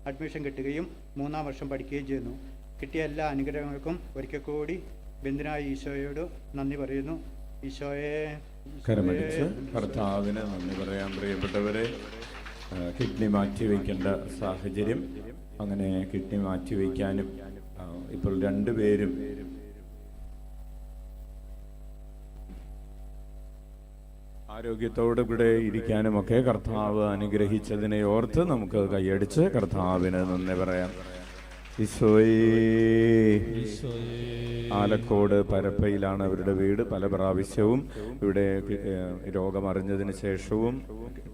അഡ്മിഷൻ കിട്ടുകയും 3-ാം വർഷം പഠിക്കുകയും ചെയ്യുന്നു. കിട്ടിയ എല്ലാ അനുഗ്രഹങ്ങൾക്കും ഒരിക്കൽ കൂടി ബന്ധുനായ ഈശോയോട് നന്ദി പറയുന്നു. ഈശോയെ കർത്താവിന് നന്ദി പറയാൻ. പ്രിയപ്പെട്ടവരെ, കിഡ്നി മാറ്റിവെക്കേണ്ട സാഹചര്യം, അങ്ങനെ കിഡ്നി മാറ്റിവെക്കാനും ഇപ്പോൾ 2 പേരും ആരോഗ്യത്തോടു കൂടെ ഇരിക്കാനും ഒക്കെ കർത്താവ് അനുഗ്രഹിച്ചതിനെ ഓർത്ത് നമുക്ക് കൈയടിച്ച് കർത്താവിന് നന്ദി പറയാം. ആലക്കോട് പരപ്പയിലാണ് അവരുടെ വീട്. പല പ്രാവശ്യവും ഇവിടെ രോഗമറിഞ്ഞതിന് ശേഷവും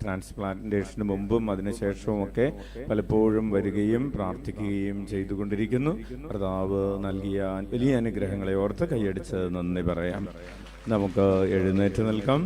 ട്രാൻസ്പ്ലാന്റേഷന് മുമ്പും അതിനുശേഷവും ഒക്കെ പലപ്പോഴും വരികയും പ്രാർത്ഥിക്കുകയും ചെയ്തുകൊണ്ടിരിക്കുന്നു. കർത്താവ് നൽകിയ വലിയ അനുഗ്രഹങ്ങളെ ഓർത്ത് കൈയടിച്ച് നന്ദി പറയാം. നമുക്ക് എഴുന്നേറ്റ് നിൽക്കാം.